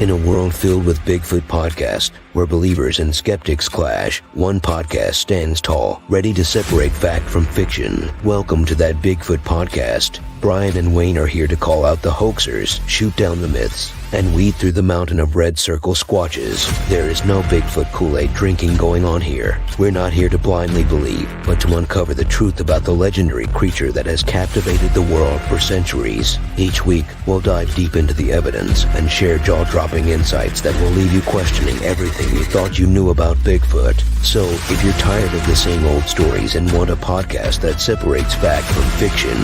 In a world filled with Bigfoot podcasts, where believers and skeptics clash, one podcast stands tall, ready to separate fact from fiction. Welcome to That Bigfoot Podcast. Brian and Wayne are here to call out the hoaxers, shoot down the myths, and weed through the mountain of red circle squatches. There is no Bigfoot Kool-Aid drinking going on here. We're not here to blindly believe, but to uncover the truth about the legendary creature that has captivated the world for centuries. Each week, we'll dive deep into the evidence and share jaw-dropping insights that will leave you questioning everything you thought you knew about Bigfoot. So, if you're tired of the same old stories and want a podcast that separates fact from fiction,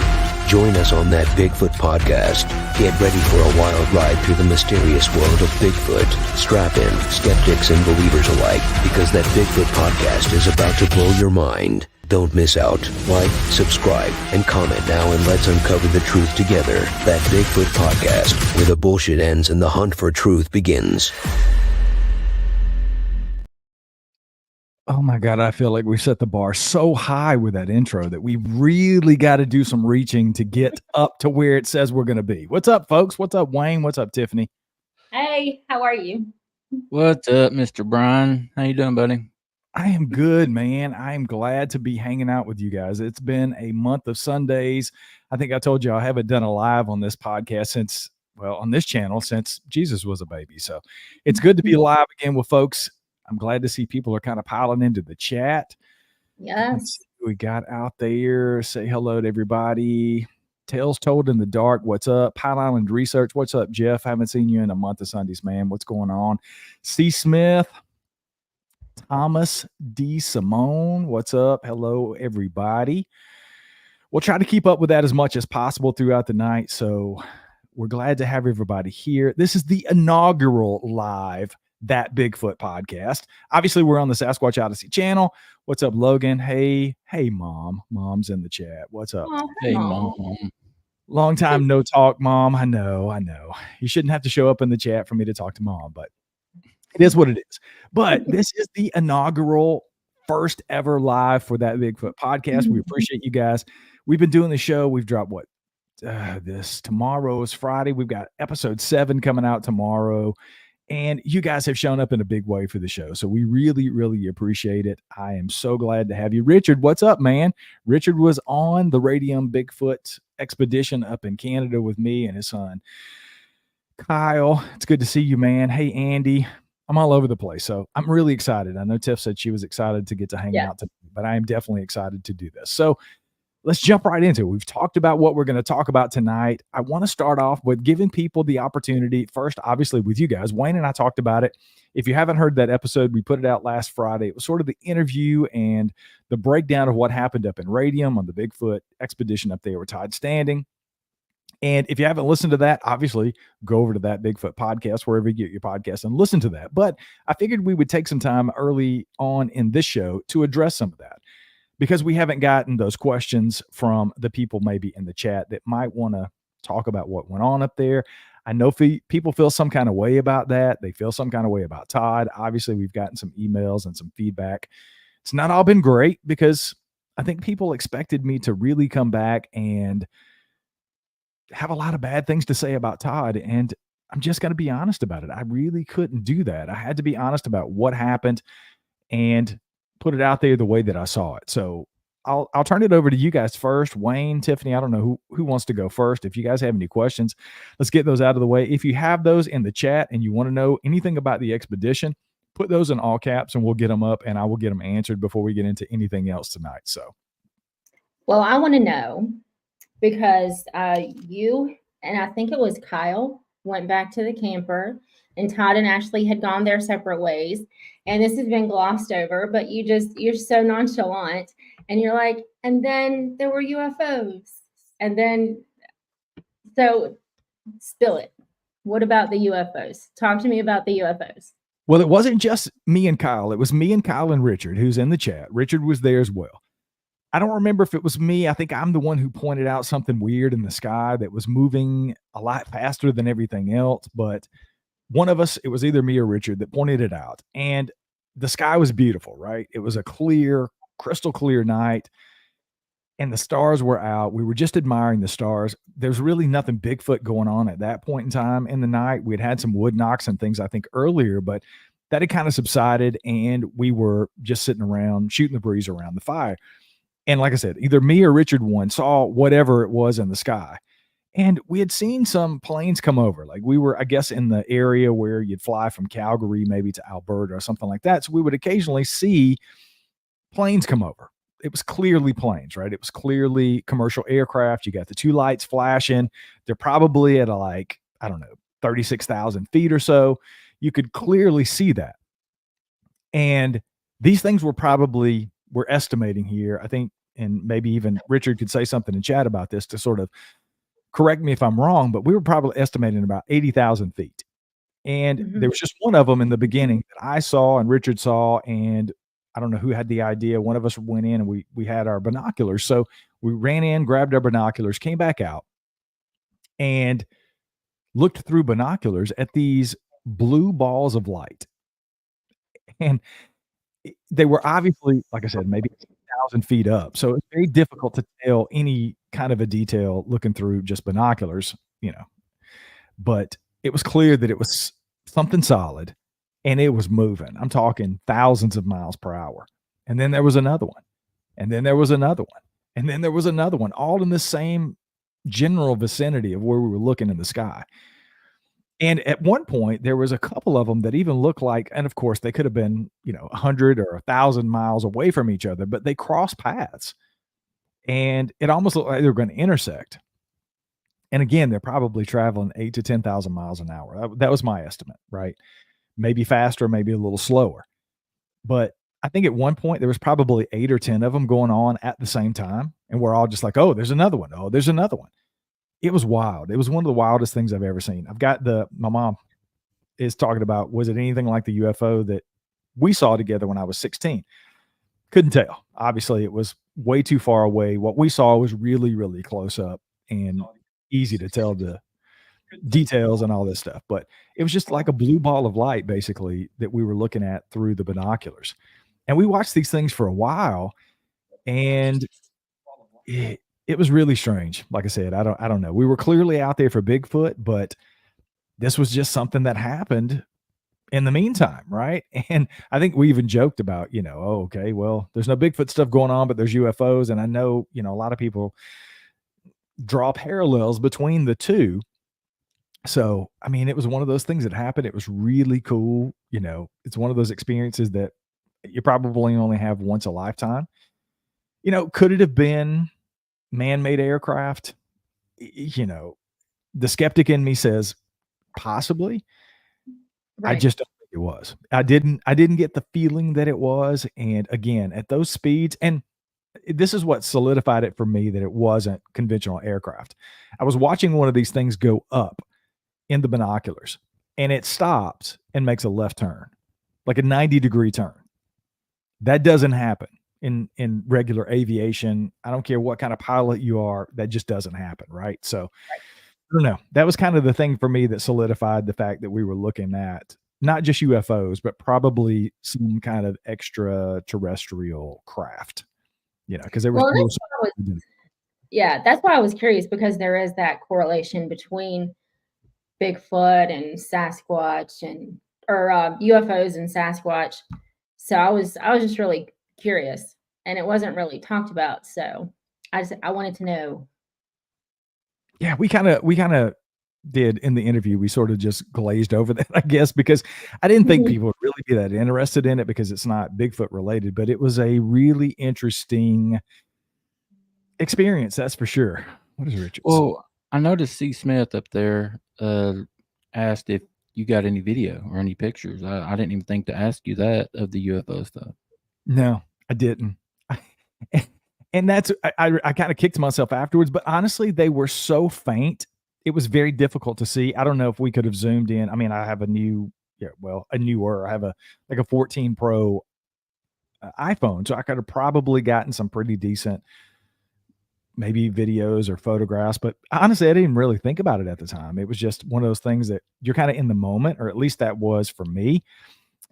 join us on That Bigfoot Podcast. Get ready for a wild ride through the mysterious world of Bigfoot. Strap in, skeptics and believers alike, because That Bigfoot Podcast is about to blow your mind. Don't miss out. Like, subscribe, and comment now, and let's uncover the truth together. That Bigfoot Podcast, where the bullshit ends and the hunt for truth begins. Oh my God, I feel like we set the bar so high with that intro that we really got to do some reaching to get up to where it says we're going to be. What's up, folks? What's up, Wayne? What's up, Tiffany? Hey, how are you? What's up, Mr. Brian? How you doing, buddy? I am good, man. I am glad to be hanging out with you guys. It's been a month of Sundays. I think I told you I haven't done a live on this podcast on this channel since Jesus was a baby. So it's good to be live again with folks. I'm glad to see people are kind of piling into the chat. Yes. We got out there. Say hello to everybody. Tales Told in the Dark. What's up? Pine Island Research. What's up, Jeff? Haven't seen you in a month of Sundays, man. What's going on? C. Smith. Thomas D. Simone. What's up? Hello, everybody. We'll try to keep up with that as much as possible throughout the night. So we're glad to have everybody here. This is the inaugural live That Bigfoot Podcast. Obviously, we're on the Sasquatch Odyssey channel. What's up, Logan? Hey, Mom. Mom's in the chat. What's up? Oh, Hey, Mom. Long time no talk, Mom. I know. You shouldn't have to show up in the chat for me to talk to Mom, but it is what it is. But this is the inaugural first ever live for That Bigfoot Podcast. We appreciate you guys. We've been doing the show. We've dropped this tomorrow is Friday. We've got episode 7 coming out tomorrow. And you guys have shown up in a big way for the show. So we really, really appreciate it. I am so glad to have you. Richard, what's up, man? Richard was on the Radium Bigfoot Expedition up in Canada with me and his son, Kyle. It's good to see you, man. Hey, Andy. I'm all over the place. So I'm really excited. I know Tiff said she was excited to get to hang out today, but I am definitely excited to do this. So let's jump right into it. We've talked about what we're going to talk about tonight. I want to start off with giving people the opportunity, first, obviously, with you guys. Wayne and I talked about it. If you haven't heard that episode, we put it out last Friday. It was sort of the interview and the breakdown of what happened up in Radium on the Bigfoot expedition up there with Todd Standing. And if you haven't listened to that, obviously, go over to That Bigfoot Podcast, wherever you get your podcast, and listen to that. But I figured we would take some time early on in this show to address some of that, because we haven't gotten those questions from the people maybe in the chat that might want to talk about what went on up there. I know people feel some kind of way about that. They feel some kind of way about Todd. Obviously, we've gotten some emails and some feedback. It's not all been great, because I think people expected me to really come back and have a lot of bad things to say about Todd. And I'm just going to be honest about it. I really couldn't do that. I had to be honest about what happened and put it out there the way that I saw it. So I'll turn it over to you guys first. Wayne, Tiffany, I don't know who wants to go first. If you guys have any questions, let's get those out of the way. If you have those in the chat and you want to know anything about the expedition, put those in all caps and we'll get them up and I will get them answered before we get into anything else tonight. So, well, I want to know, because you and I think it was Kyle went back to the camper, and Todd and Ashley had gone their separate ways. And this has been glossed over, but you're so nonchalant, and you're like, and then there were UFOs. And then, so spill it. What about the UFOs? Talk to me about the UFOs. Well, it wasn't just me and Kyle. It was me and Kyle and Richard, who's in the chat. Richard was there as well. I don't remember if it was me. I think I'm the one who pointed out something weird in the sky that was moving a lot faster than everything else. But one of us, it was either me or Richard, that pointed it out. And the sky was beautiful, right? It was a clear, crystal clear night. and the stars were out. We were just admiring the stars. There's really nothing Bigfoot going on at that point in time in the night. We'd had some wood knocks and things, I think, earlier, but that had kind of subsided, and we were just sitting around shooting the breeze around the fire. And like I said, either me or Richard one saw whatever it was in the sky. And we had seen some planes come over. Like we were, I guess, in the area where you'd fly from Calgary maybe to Alberta or something like that. So we would occasionally see planes come over. It was clearly planes, right? It was clearly commercial aircraft. You got the two lights flashing. They're probably at I don't know, 36,000 feet or so. You could clearly see that. And these things we're estimating here, I think, and maybe even Richard could say something in chat about this to sort of correct me if I'm wrong, but we were probably estimating about 80,000 feet. And there was just one of them in the beginning that I saw and Richard saw, and I don't know who had the idea. One of us went in and we had our binoculars. So we ran in, grabbed our binoculars, came back out, and looked through binoculars at these blue balls of light. And they were obviously, like I said, maybe 1,000 feet up. So it's very difficult to tell any kind of a detail looking through just binoculars, but it was clear that it was something solid and it was moving. I'm talking thousands of miles per hour. And then there was another one. And then there was another one. And then there was another one, all in the same general vicinity of where we were looking in the sky. And at one point, there was a couple of them that even looked like, and of course, they could have been, 100 or 1,000 miles away from each other, but they crossed paths. And it almost looked like they were going to intersect. And again, they're probably traveling 8 to 10,000 miles an hour. That was my estimate, right? Maybe faster, maybe a little slower. But I think at one point, there was probably 8 or 10 of them going on at the same time. And we're all just like, oh, there's another one. Oh, there's another one. It was wild. It was one of the wildest things I've ever seen. My mom is talking about, was it anything like the UFO that we saw together when I was 16? Couldn't tell. Obviously, it was way too far away. What we saw was really, really close up and easy to tell the details and all this stuff. But it was just like a blue ball of light, basically, that we were looking at through the binoculars. And we watched these things for a while, and it was really strange. Like I said, I don't know. We were clearly out there for Bigfoot, but this was just something that happened in the meantime, right? And I think we even joked about, oh, okay, well, there's no Bigfoot stuff going on, but there's UFOs. And I know, a lot of people draw parallels between the two. So, I mean, it was one of those things that happened. It was really cool. It's one of those experiences that you probably only have once a lifetime. Could it have been man-made aircraft? The skeptic in me says possibly. Right. I just don't think it was. I didn't get the feeling that it was. And again, at those speeds, and this is what solidified it for me that it wasn't conventional aircraft. I was watching one of these things go up in the binoculars, and it stops and makes a left turn, like a 90-degree turn. That doesn't happen in regular aviation. I don't care what kind of pilot you are, that just doesn't happen, right? So I don't know. That was kind of the thing for me that solidified the fact that we were looking at not just UFOs, but probably some kind of extraterrestrial craft, because there was that's why I was curious, because there is that correlation between Bigfoot and Sasquatch or UFOs and Sasquatch. So I was just really curious, and it wasn't really talked about. So I wanted to know. Yeah, we kind of did in the interview. We sort of just glazed over that, I guess, because I didn't think people would really be that interested in it because it's not Bigfoot related, but it was a really interesting experience. That's for sure. What is Richard? Well, I noticed C. Smith up there asked if you got any video or any pictures. I didn't even think to ask you that of the UFO stuff. No, I didn't. And that's, I kind of kicked myself afterwards, but honestly, they were so faint. It was very difficult to see. I don't know if we could have zoomed in. I mean, I have I have a 14 Pro iPhone. So I could have probably gotten some pretty decent, maybe videos or photographs, but honestly, I didn't really think about it at the time. It was just one of those things that you're kind of in the moment, or at least that was for me.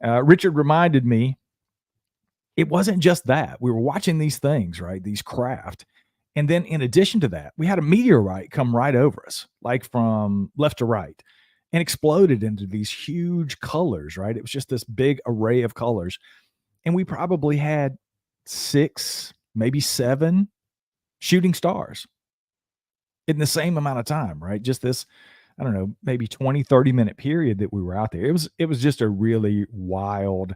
Richard reminded me, it wasn't just that. We were watching these things, right? These craft. And then in addition to that, we had a meteorite come right over us, like from left to right, and exploded into these huge colors, right? It was just this big array of colors. And we probably had 6, maybe 7 shooting stars in the same amount of time, right? Just this, I don't know, maybe 20, 30-minute period that we were out there. It was just a really wild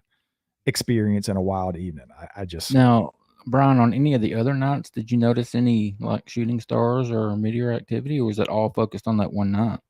experience and a wild evening. I just Now, Brian, on any of the other nights, did you notice any like shooting stars or meteor activity, or was it all focused on that one night?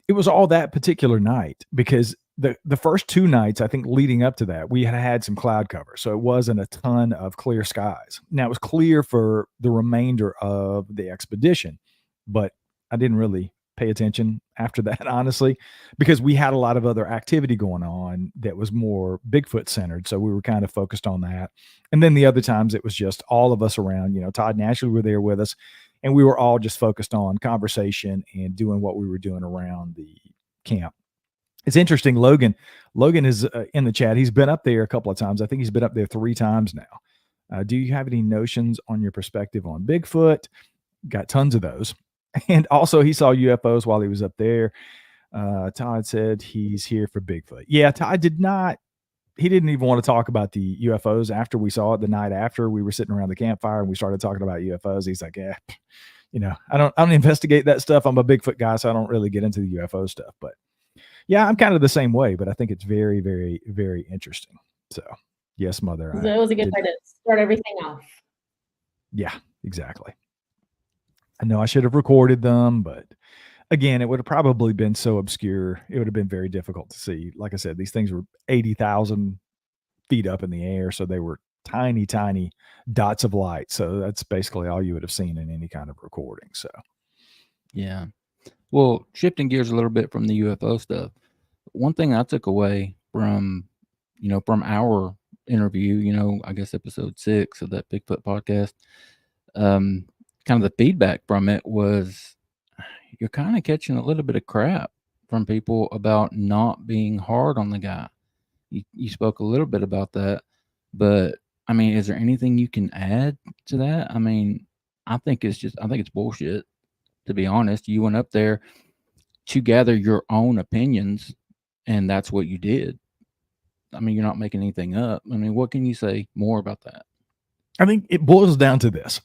it was all that particular night, because the first 2 nights, I think leading up to that, we had some cloud cover. So it wasn't a ton of clear skies. Now it was clear for the remainder of the expedition, but I didn't really pay attention after that, honestly, because we had a lot of other activity going on that was more Bigfoot centered. So we were kind of focused on that. And then the other times it was just all of us around, Todd and Ashley were there with us, and we were all just focused on conversation and doing what we were doing around the camp. It's interesting. Logan is in the chat. He's been up there a couple of times. I think he's been up there 3 times now. Do you have any notions on your perspective on Bigfoot? Got tons of those. And also he saw UFOs while he was up there. Todd said he's here for Bigfoot. Yeah, Todd he didn't even want to talk about the UFOs after we saw it. The night after, we were sitting around the campfire and we started talking about UFOs. He's like, yeah, I don't investigate that stuff. I'm a Bigfoot guy, so I don't really get into the UFO stuff. But yeah, I'm kind of the same way, but I think it's very, very, very interesting. So yes, Mother. So it was a good way to start everything off. Yeah, exactly. I know I should have recorded them, but again, it would have probably been so obscure. It would have been very difficult to see. Like I said, these things were 80,000 feet up in the air. So they were tiny, tiny dots of light. So that's basically all you would have seen in any kind of recording. So, yeah. Well, shifting gears a little bit from the UFO stuff, one thing I took away from our interview, I guess episode 6 of that Bigfoot podcast, kind of the feedback from it was you're kind of catching a little bit of crap from people about not being hard on the guy. You spoke a little bit about that, but I mean, is there anything you can add to that? I mean, I think it's bullshit, to be honest. You went up there to gather your own opinions, and that's what you did. I mean, you're not making anything up. I mean, what can you say more about that? I think it boils down to this.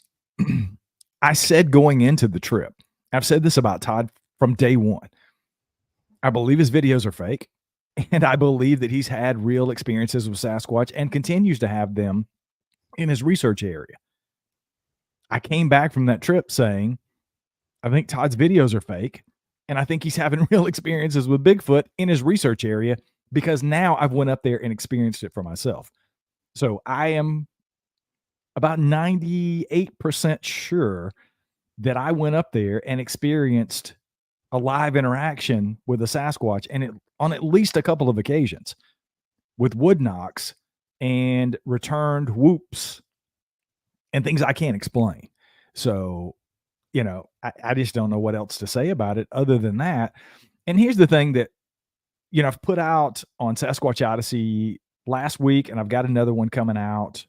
I said going into the trip, I've said this about Todd from day one. I believe his videos are fake, and I believe that he's had real experiences with Sasquatch and continues to have them in his research area. I came back from that trip saying, I think Todd's videos are fake, and I think he's having real experiences with Bigfoot in his research area, because now I've went up there and experienced it for myself. So I am about 98% sure that I went up there and experienced a live interaction with a Sasquatch, and on at least a couple of occasions, with wood knocks and returned whoops and things I can't explain. So, I just don't know what else to say about it other than that. And here's the thing that, I've put out on Sasquatch Odyssey last week, and I've got another one coming out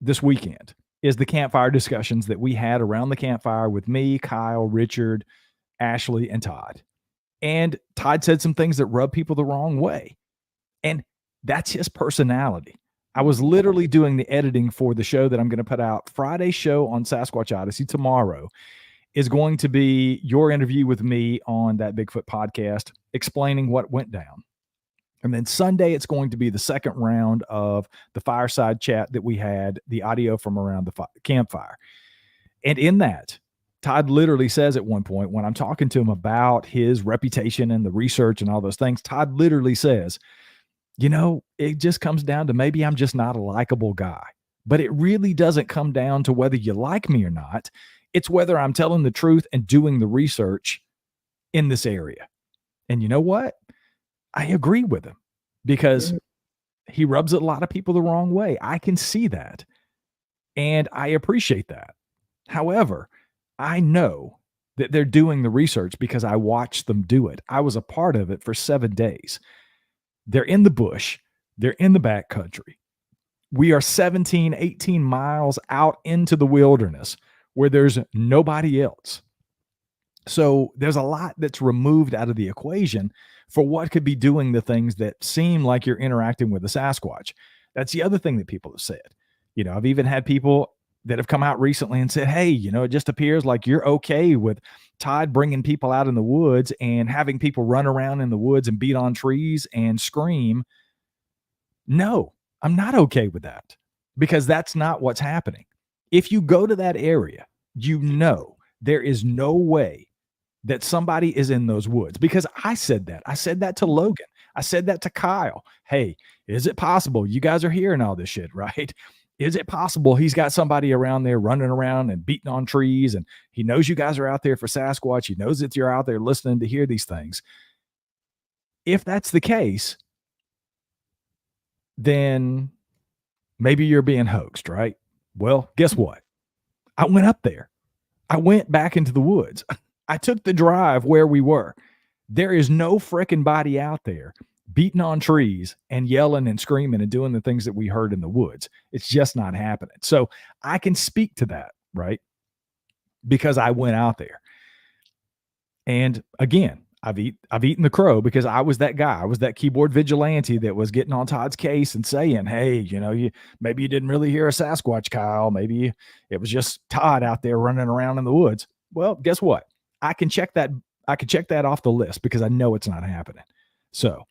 this weekend, is the campfire discussions that we had around the campfire with me, Kyle, Richard, Ashley, and Todd. And Todd said some things that rub people the wrong way. And that's his personality. I was literally doing the editing for the show that I'm going to put out. Friday's show on Sasquatch Odyssey tomorrow is going to be your interview with me on That Bigfoot Podcast, explaining what went down. And then Sunday, it's going to be the second round of the fireside chat that we had, the audio from around the campfire. And in that, Todd literally says at one point, when I'm talking to him about his reputation and the research and all those things, Todd literally says, it just comes down to maybe I'm just not a likable guy. But it really doesn't come down to whether you like me or not. It's whether I'm telling the truth and doing the research in this area. And you know what? I agree with him, because he rubs a lot of people the wrong way. I can see that, and I appreciate that. However, I know that they're doing the research because I watched them do it. I was a part of it for 7 days. They're in the bush. They're in the backcountry. We are 17, 18 miles out into the wilderness where there's nobody else. So there's a lot that's removed out of the equation for what could be doing the things that seem like you're interacting with a Sasquatch. That's the other thing that people have said. I've even had people that have come out recently and said, hey, it just appears like you're okay with Todd bringing people out in the woods and having people run around in the woods and beat on trees and scream. No, I'm not okay with that, because that's not what's happening. If you go to that area, there is no way that somebody is in those woods, because I said that to Logan. I said that to Kyle. Hey, is it possible you guys are hearing all this shit, right? Is it possible he's got somebody around there running around and beating on trees, and he knows you guys are out there for Sasquatch? He knows that you're out there listening to hear these things. If that's the case, then maybe you're being hoaxed, right? Well, guess what? I went up there. I went back into the woods. I took the drive where we were. There is no frickin' body out there beating on trees and yelling and screaming and doing the things that we heard in the woods. It's just not happening. So I can speak to that, right? Because I went out there. And again, I've eaten the crow, because I was that guy. I was that keyboard vigilante that was getting on Todd's case and saying, hey, maybe you didn't really hear a Sasquatch, Kyle. Maybe it was just Todd out there running around in the woods. Well, guess what? I can check that off the list, because I know it's not happening. So,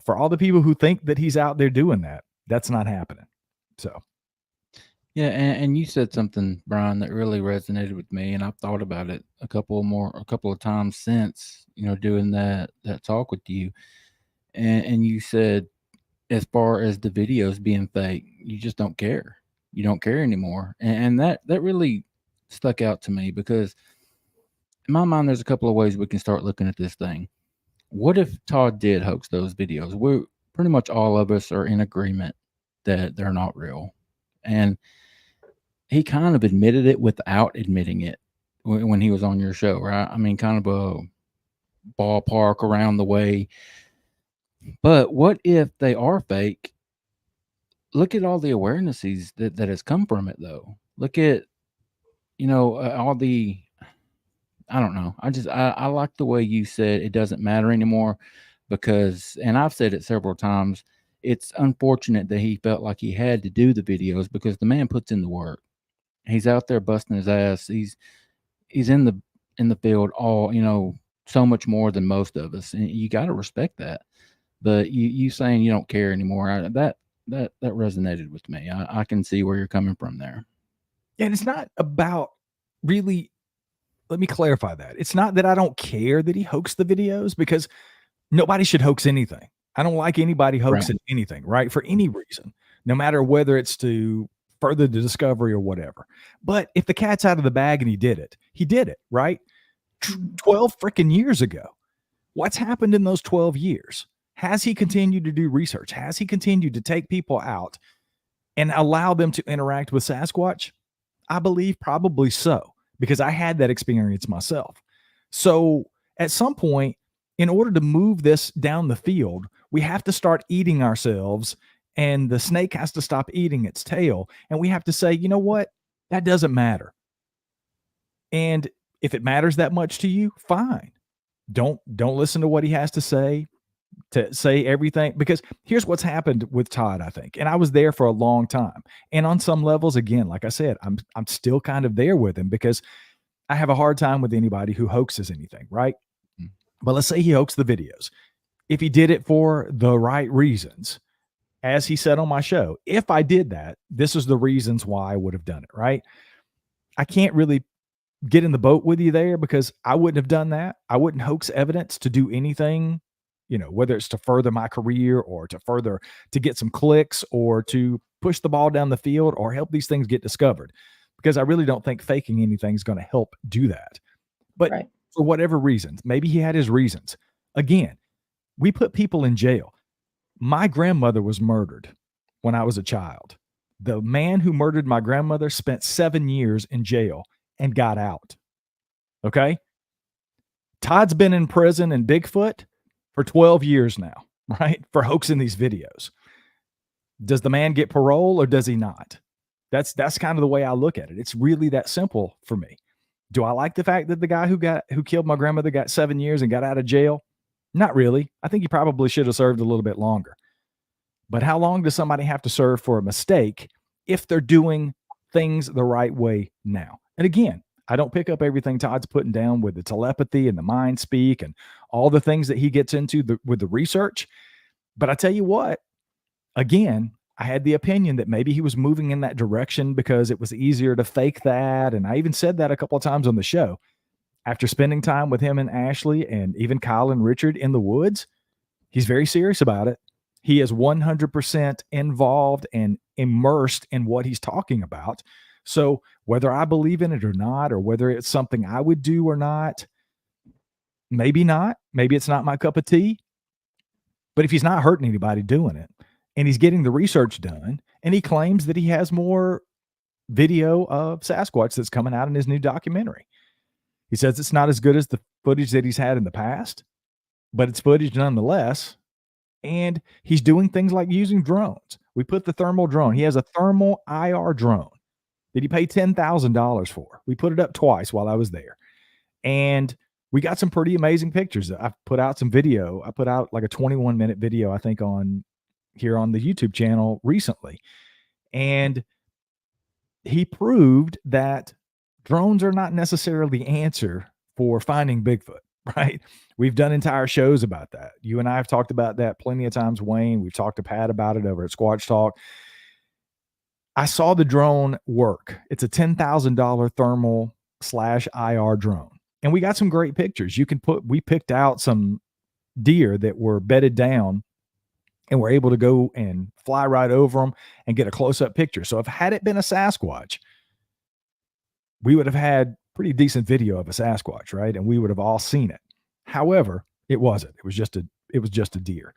for all the people who think that he's out there doing that, that's not happening. So. Yeah, and you said something, Brian, that really resonated with me, and I've thought about it a couple of times since, doing that talk with you. And you said, as far as the videos being fake, you just don't care. You don't care anymore. And that really stuck out to me, because in my mind, there's a couple of ways we can start looking at this thing. What if Todd did hoax those videos? We're pretty much all of us are in agreement that they're not real. And he kind of admitted it without admitting it when he was on your show, right? I mean, kind of a ballpark around the way. But what if they are fake? Look at all the awarenesses that has come from it, though. Look at, all the, I don't know. I like the way you said it doesn't matter anymore, because, and I've said it several times, it's unfortunate that he felt like he had to do the videos, because the man puts in the work. He's out there busting his ass. He's in the field all, so much more than most of us. And you got to respect that. But you saying you don't care anymore, that resonated with me. I can see where you're coming from there. And it's not about really, let me clarify that. It's not that I don't care that he hoaxed the videos, because nobody should hoax anything. I don't like anybody hoaxing anything, right? For any reason, no matter whether it's to further the discovery or whatever. But if the cat's out of the bag and he did it, right? 12 freaking years ago. What's happened in those 12 years? Has he continued to do research? Has he continued to take people out and allow them to interact with Sasquatch? I believe probably so, because I had that experience myself. So at some point, in order to move this down the field, we have to start eating ourselves, and the snake has to stop eating its tail. And we have to say, you know what? That doesn't matter. And if it matters that much to you, fine. Don't listen to what he has to say everything, because here's what's happened with Todd, I think. And I was there for a long time. And on some levels, again, like I said, I'm still kind of there with him, because I have a hard time with anybody who hoaxes anything, right? But let's say he hoaxed the videos. If he did it for the right reasons, as he said on my show, if I did that, this is the reasons why I would have done it, right? I can't really get in the boat with you there, because I wouldn't have done that. I wouldn't hoax evidence to do anything, whether it's to further my career or to get some clicks or to push the ball down the field or help these things get discovered, because I really don't think faking anything is going to help do that. But for whatever reasons, maybe he had his reasons. Again, we put people in jail. My grandmother was murdered when I was a child. The man who murdered my grandmother spent 7 years in jail and got out. Okay? Todd's been in prison in Bigfoot for 12 years now, right? For hoaxing these videos. Does the man get parole or does he not? That's kind of the way I look at it. It's really that simple for me. Do I like the fact that the guy who killed my grandmother got 7 years and got out of jail? Not really. I think he probably should have served a little bit longer. But how long does somebody have to serve for a mistake if they're doing things the right way now? And again, I don't pick up everything Todd's putting down with the telepathy and the mind speak and all the things that he gets into with the research. But I tell you what, again, I had the opinion that maybe he was moving in that direction because it was easier to fake that. And I even said that a couple of times on the show. After spending time with him and Ashley and even Kyle and Richard in the woods, he's very serious about it. He is 100% involved and immersed in what he's talking about. So whether I believe in it or not, or whether it's something I would do or not, maybe not. Maybe it's not my cup of tea. But if he's not hurting anybody doing it, and he's getting the research done, and he claims that he has more video of Sasquatch that's coming out in his new documentary. He says it's not as good as the footage that he's had in the past, but it's footage nonetheless. And he's doing things like using drones. We put the thermal drone. He has a thermal IR drone that he paid $10,000 for. We put it up twice while I was there. And we got some pretty amazing pictures. I put out some video. I put out like a 21-minute video, I think, on here on the YouTube channel recently. And he proved that drones are not necessarily the answer for finding Bigfoot, right? We've done entire shows about that. You and I have talked about that plenty of times, Wayne. We've talked to Pat about it over at Squatch Talk. I saw the drone work. It's a $10,000 thermal /IR drone. And we got some great pictures. We picked out some deer that were bedded down and we're able to go and fly right over them and get a close-up picture. So if had it been a Sasquatch, we would have had pretty decent video of a Sasquatch, right? And we would have all seen it. However, it wasn't. It was just a deer.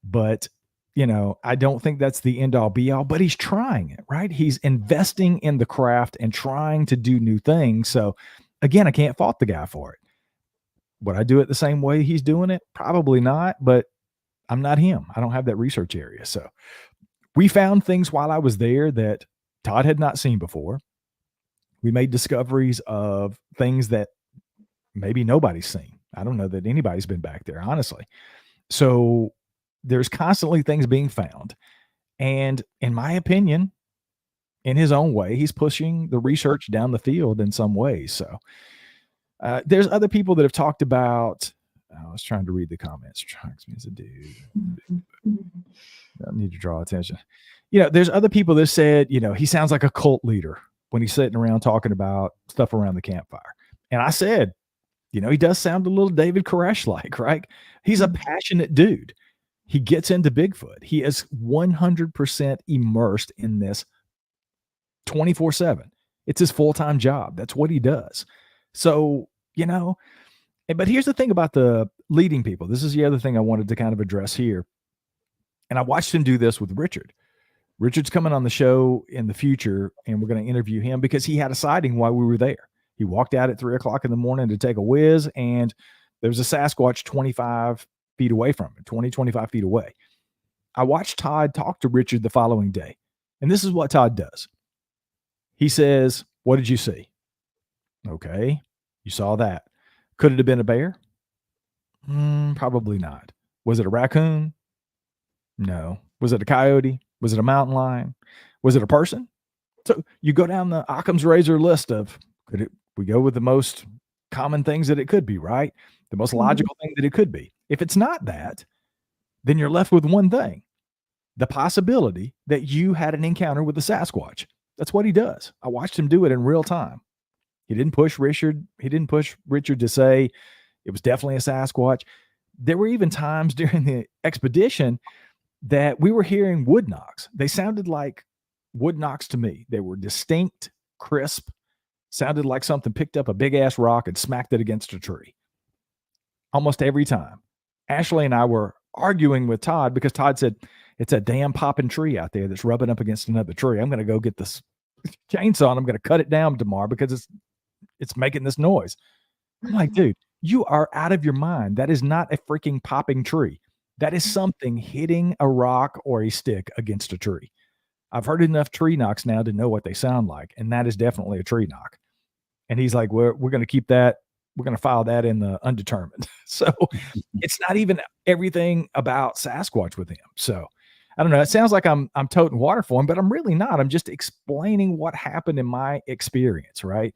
But, you know, I don't think that's the end all be all, but he's trying it, right? He's investing in the craft and trying to do new things. So again, I can't fault the guy for it. Would I do it the same way he's doing it? Probably not, but I'm not him. I don't have that research area. So we found things while I was there that Todd had not seen before. We made discoveries of things that maybe nobody's seen. I don't know that anybody's been back there, honestly. So there's constantly things being found. And in my opinion, in his own way, he's pushing the research down the field in some ways. So there's other people that have talked about, I was trying to read the comments. Strikes me as a dude. I need to draw attention. You know, there's other people that said, you know, he sounds like a cult leader when he's sitting around talking about stuff around the campfire. And I said, you know, he does sound a little David Koresh-like, right? He's a passionate dude. He gets into Bigfoot. He is 100% immersed in this 24/7. It's his full-time job. That's what he does. So, you know, but here's the thing about the leading people. This is the other thing I wanted to kind of address here. And I watched him do this with Richard. Richard's coming on the show in the future, and we're going to interview him because he had a sighting while we were there. He walked out at 3:00 in the morning to take a whiz, and there was a Sasquatch 25 feet away from him, 25 feet away. I watched Todd talk to Richard the following day, and this is what Todd does. He says, "What did you see?" "Okay, you saw that. Could it have been a bear?" Probably not. "Was it a raccoon?" "No." "Was it a coyote? Was it a mountain lion? Was it a person?" So you go down the Occam's razor list of, we go with the most common things that it could be, right? The most logical thing that it could be. If it's not that, then you're left with one thing, the possibility that you had an encounter with the Sasquatch. That's what he does. I watched him do it in real time. He didn't push Richard. He didn't push Richard to say it was definitely a Sasquatch. There were even times during the expedition that we were hearing wood knocks. They sounded like wood knocks to me. They were distinct, crisp, sounded like something picked up a big ass rock and smacked it against a tree. Almost every time. Ashley and I were arguing with Todd because Todd said, "It's a damn popping tree out there that's rubbing up against another tree. I'm going to go get this chainsaw and I'm going to cut it down tomorrow because it's making this noise." I'm like, dude, you are out of your mind. That is not a freaking popping tree. That is something hitting a rock or a stick against a tree. I've heard enough tree knocks now to know what they sound like. And that is definitely a tree knock. And he's like, we're going to keep that. We're going to file that in the undetermined. So it's not even everything about Sasquatch with him. So I don't know. It sounds like I'm toting water for him, but I'm really not. I'm just explaining what happened in my experience, right?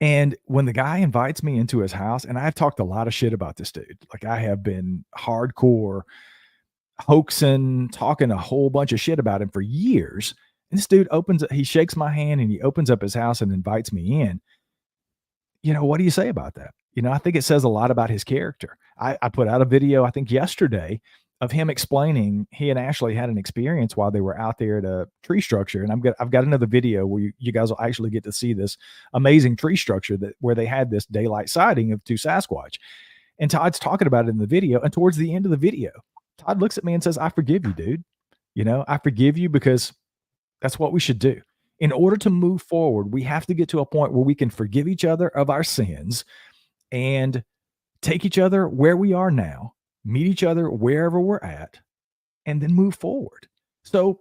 And when the guy invites me into his house, and I've talked a lot of shit about this dude, like I have been hardcore hoaxing, talking a whole bunch of shit about him for years. And this dude he shakes my hand and he opens up his house and invites me in. What do you say about that? I think it says a lot about his character. I put out a video, I think yesterday, of him explaining he and Ashley had an experience while they were out there at a tree structure. And I've got another video where you guys will actually get to see this amazing tree structure where they had this daylight sighting of two Sasquatch. And Todd's talking about it in the video. And towards the end of the video, Todd looks at me and says, I forgive you, dude. I forgive you because that's what we should do. In order to move forward, we have to get to a point where we can forgive each other of our sins and take each other where we are now, meet each other wherever we're at, and then move forward. So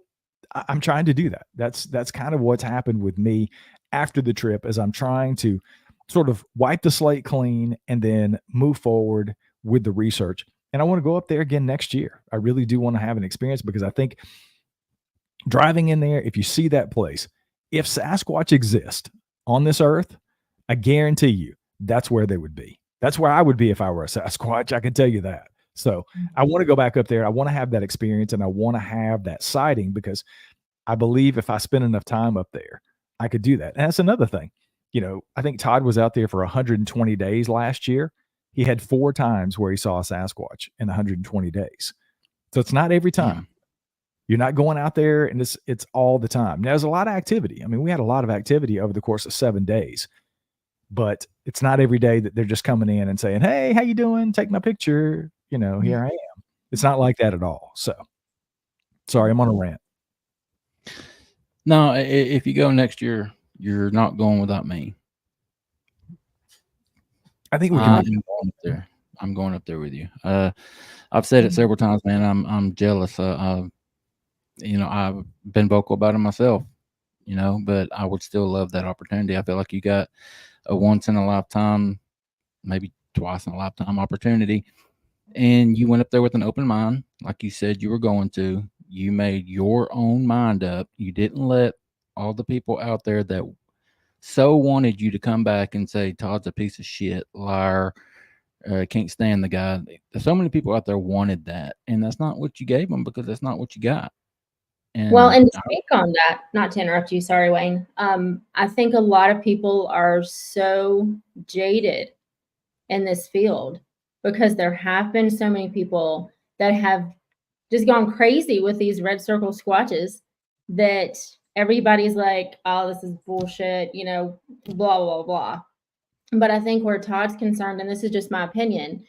I'm trying to do that. That's kind of what's happened with me after the trip, as I'm trying to sort of wipe the slate clean and then move forward with the research. And I want to go up there again next year. I really do want to have an experience, because I think driving in there, if you see that place, if Sasquatch exist on this earth, I guarantee you that's where they would be. That's where I would be if I were a Sasquatch. I can tell you that. So I want to go back up there. I want to have that experience, and I want to have that sighting, because I believe if I spend enough time up there, I could do that. And that's another thing. I think Todd was out there for 120 days last year. He had 4 times where he saw a Sasquatch in 120 days. So it's not every time. You're not going out there and it's all the time. Now, there's a lot of activity. I mean, we had a lot of activity over the course of 7 days, but it's not every day that they're just coming in and saying, hey, how you doing? Take my picture. Here I am. It's not like that at all. So sorry, I'm on a rant. No, if you go next year, you're not going without me. I think we can. Going up there. I'm going up there with you. I've said it several times, man. I'm jealous. I've been vocal about it myself, but I would still love that opportunity. I feel like you got a once in a lifetime, maybe twice in a lifetime opportunity. And you went up there with an open mind, like you said you were going to. You made your own mind up. You didn't let all the people out there that so wanted you to come back and say, Todd's a piece of shit, liar, can't stand the guy. There's so many people out there wanted that. And that's not what you gave them, because that's not what you got. And to speak on that, not to interrupt you, sorry, Wayne. I think a lot of people are so jaded in this field, because there have been so many people that have just gone crazy with these red circle squatches that everybody's like, oh, this is bullshit, blah, blah, blah. But I think where Todd's concerned, and this is just my opinion,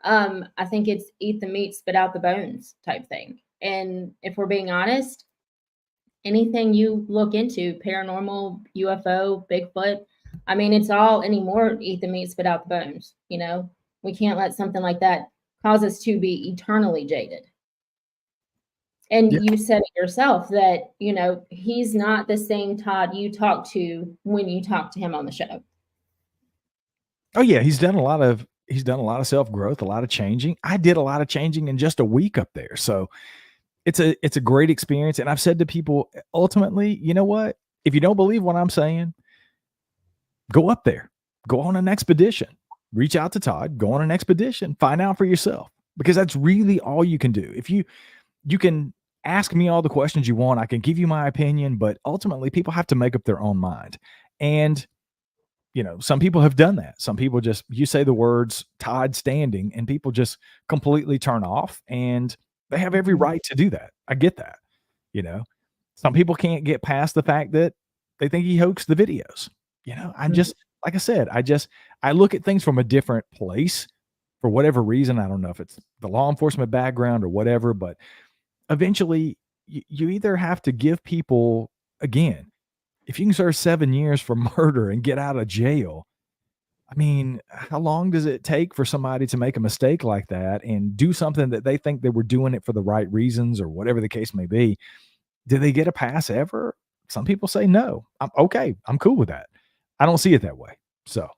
I think it's eat the meat, spit out the bones type thing. And if we're being honest, anything you look into, paranormal, UFO, Bigfoot, I mean, it's all anymore eat the meat, spit out the bones. We can't let something like that cause us to be eternally jaded. And you said it yourself that, he's not the same Todd you talked to when you talked to him on the show. Oh yeah. He's done a lot of self-growth, a lot of changing. I did a lot of changing in just a week up there. So it's a great experience. And I've said to people, ultimately, you know what? If you don't believe what I'm saying, go up there, go on an expedition, reach out to Todd, go on an expedition, find out for yourself, because that's really all you can do. If you can ask me all the questions you want, I can give you my opinion, but ultimately people have to make up their own mind. And, some people have done that. Some people you say the words Todd Standing and people just completely turn off, and they have every right to do that. I get that. Some people can't get past the fact that they think he hoaxed the videos. I'm just, like I said, I look at things from a different place for whatever reason. I don't know if it's the law enforcement background or whatever, but eventually you either have to give people, again, if you can serve 7 years for murder and get out of jail, I mean, how long does it take for somebody to make a mistake like that and do something that they think they were doing it for the right reasons or whatever the case may be? Did they get a pass ever? Some people say no. I'm okay. I'm cool with that. I don't see it that way. So,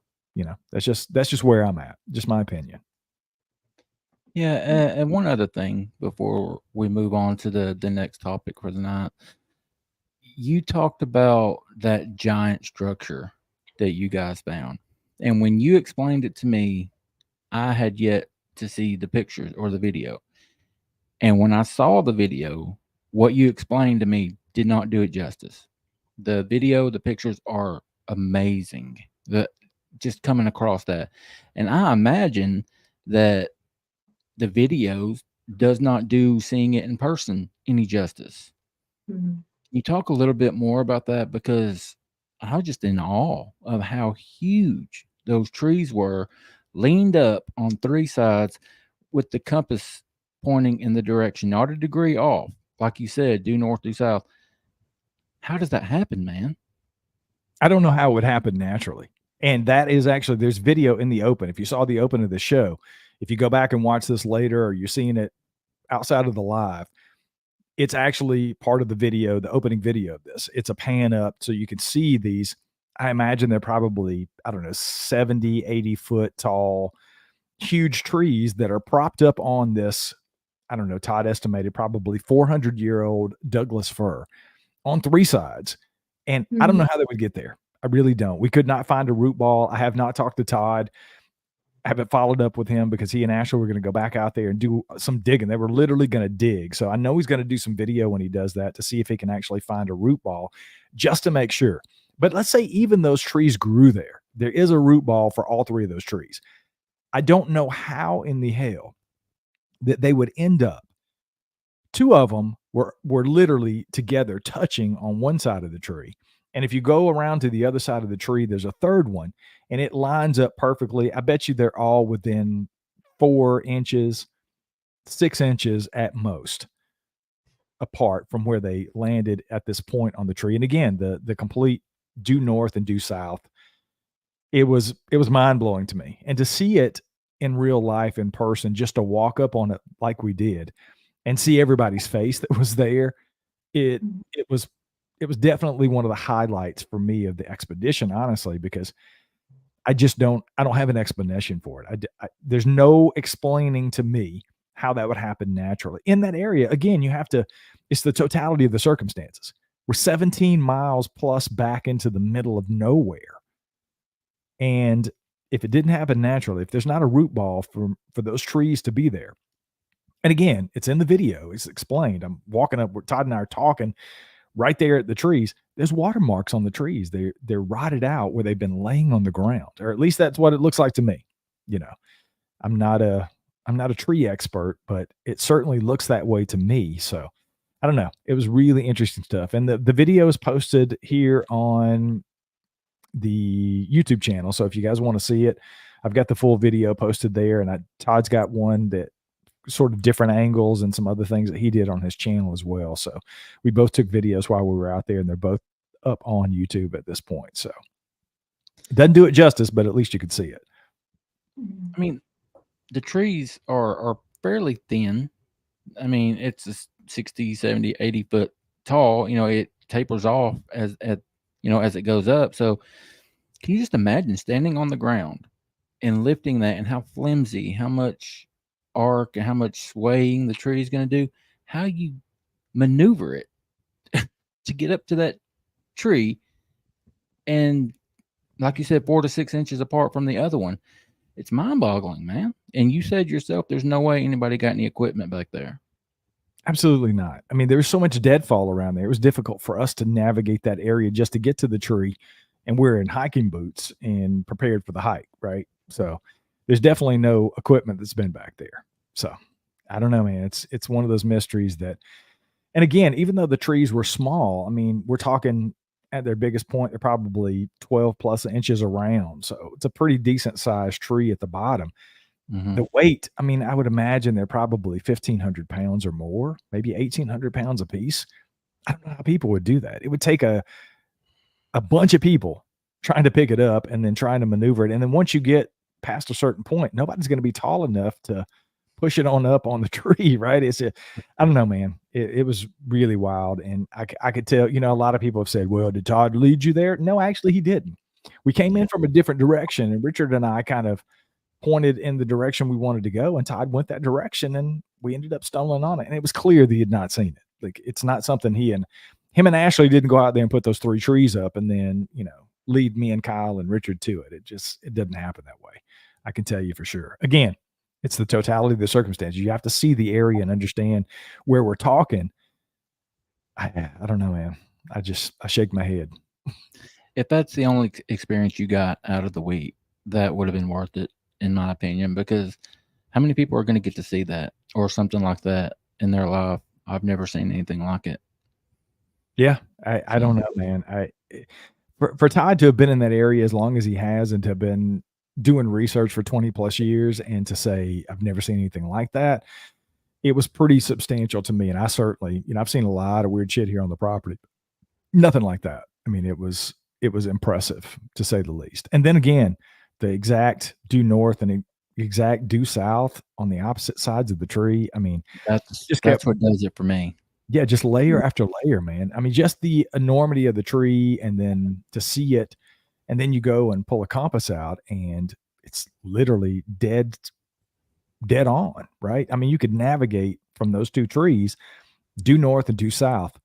that's just where I'm at. Just my opinion. Yeah, and one other thing before we move on to the next topic for the night. You talked about that giant structure that you guys found. And when you explained it to me, I had yet to see the pictures or the video. And when I saw the video, what you explained to me did not do it justice. The video, the pictures are amazing. Just coming across that. And I imagine that the videos does not do seeing it in person any justice. Mhm. You talk a little bit more about that, because I was just in awe of how huge those trees were, leaned up on three sides with the compass pointing in the direction, not a degree off. Like you said, due north, due south. How does that happen, man? I don't know how it would happen naturally. And that is actually, there's video in the open. If you saw the open of the show, if you go back and watch this later, or you're seeing it outside of the live, it's actually part of the video, the opening video of this. It's a pan up so you can see these. I imagine they're probably, 70, 80 foot tall, huge trees that are propped up on this. Todd estimated probably 400-year-old Douglas fir on three sides. And I don't know how they would get there. I really don't. We could not find a root ball. I have not talked to Todd. I haven't followed up with him because he and Ashley were going to go back out there and do some digging. They were literally going to dig. So I know he's going to do some video when he does that to see if he can actually find a root ball, just to make sure. But let's say even those trees grew there. There is a root ball for all three of those trees. I don't know how in the hell that they would end up. Two of them were literally together touching on one side of the tree. And if you go around to the other side of the tree, there's a third one, and it lines up perfectly. I bet you they're all within 4 inches, 6 inches at most apart from where they landed at this point on the tree. And again, the complete due north and due south. It was mind blowing to me. And to see it in real life in person, just to walk up on it like we did and see everybody's face that was there, it was definitely one of the highlights for me of the expedition, honestly, because I don't have an explanation for it. There's no explaining to me how that would happen naturally in that area. Again, it's the totality of the circumstances. We're 17 miles plus back into the middle of nowhere. And if it didn't happen naturally, if there's not a root ball for those trees to be there, and again, it's in the video, it's explained. I'm walking up where Todd and I are talking right there at the trees. There's watermarks on the trees. They're rotted out where they've been laying on the ground, or at least that's what it looks like to me. I'm not a tree expert, but it certainly looks that way to me. So I don't know. It was really interesting stuff. And the video is posted here on the YouTube channel. So if you guys want to see it, I've got the full video posted there, and Todd's got one that sort of different angles and some other things that he did on his channel as well. So we both took videos while we were out there, and they're both up on YouTube at this point. So it doesn't do it justice, but at least you could see it. I mean, the trees are fairly thin. I mean, it's a 60, 70, 80 foot tall. It tapers off as it goes up. So can you just imagine standing on the ground and lifting that, and how flimsy, how much arc and how much swaying the tree is going to do, how you maneuver it to get up to that tree, and like you said, 4 to 6 inches apart from the other one. It's mind-boggling, man. And you said yourself, there's no way anybody got any equipment back there. Absolutely not. I mean, there was so much deadfall around there. It was difficult for us to navigate that area just to get to the tree, and we're in hiking boots and prepared for the hike, right? So there's definitely no equipment that's been back there. So I don't know, man. It's one of those mysteries that, and again, even though the trees were small, I mean, we're talking at their biggest point, they're probably 12 plus inches around. So it's a pretty decent sized tree at the bottom. Mm-hmm. The weight, I mean, I would imagine they're probably 1,500 pounds or more, maybe 1,800 pounds a piece. I don't know how people would do that. It would take a bunch of people trying to pick it up and then trying to maneuver it. And then once you get past a certain point, nobody's going to be tall enough to push it on up on the tree, right? I don't know, man. It was really wild. And I could tell, a lot of people have said, well, did Todd lead you there? No, actually he didn't. We came in from a different direction, and Richard and I kind of pointed in the direction we wanted to go, and Todd went that direction, and we ended up stumbling on it. And it was clear that he had not seen it. Like, it's not something him and Ashley didn't go out there and put those 3 trees up and then, lead me and Kyle and Richard to it. It doesn't happen that way. I can tell you for sure. Again, it's the totality of the circumstances. You have to see the area and understand where we're talking. I don't know, man. I shake my head. If that's the only experience you got out of the week, that would have been worth it, in my opinion, because how many people are going to get to see that or something like that in their life? I've never seen anything like it. Yeah. I don't know, man. For Todd to have been in that area as long as he has, and to have been doing research for 20 plus years, and to say, I've never seen anything like that, it was pretty substantial to me. And I certainly, I've seen a lot of weird shit here on the property. Nothing like that. I mean, it was impressive, to say the least. And then again, the exact due north and exact due south on the opposite sides of the tree. I mean, That's what does it for me. yeah, just layer after layer, man. I mean, just the enormity of the tree, and then to see it, and then you go and pull a compass out, and it's literally dead on, right? I mean, you could navigate from those 2 trees, due north and due south.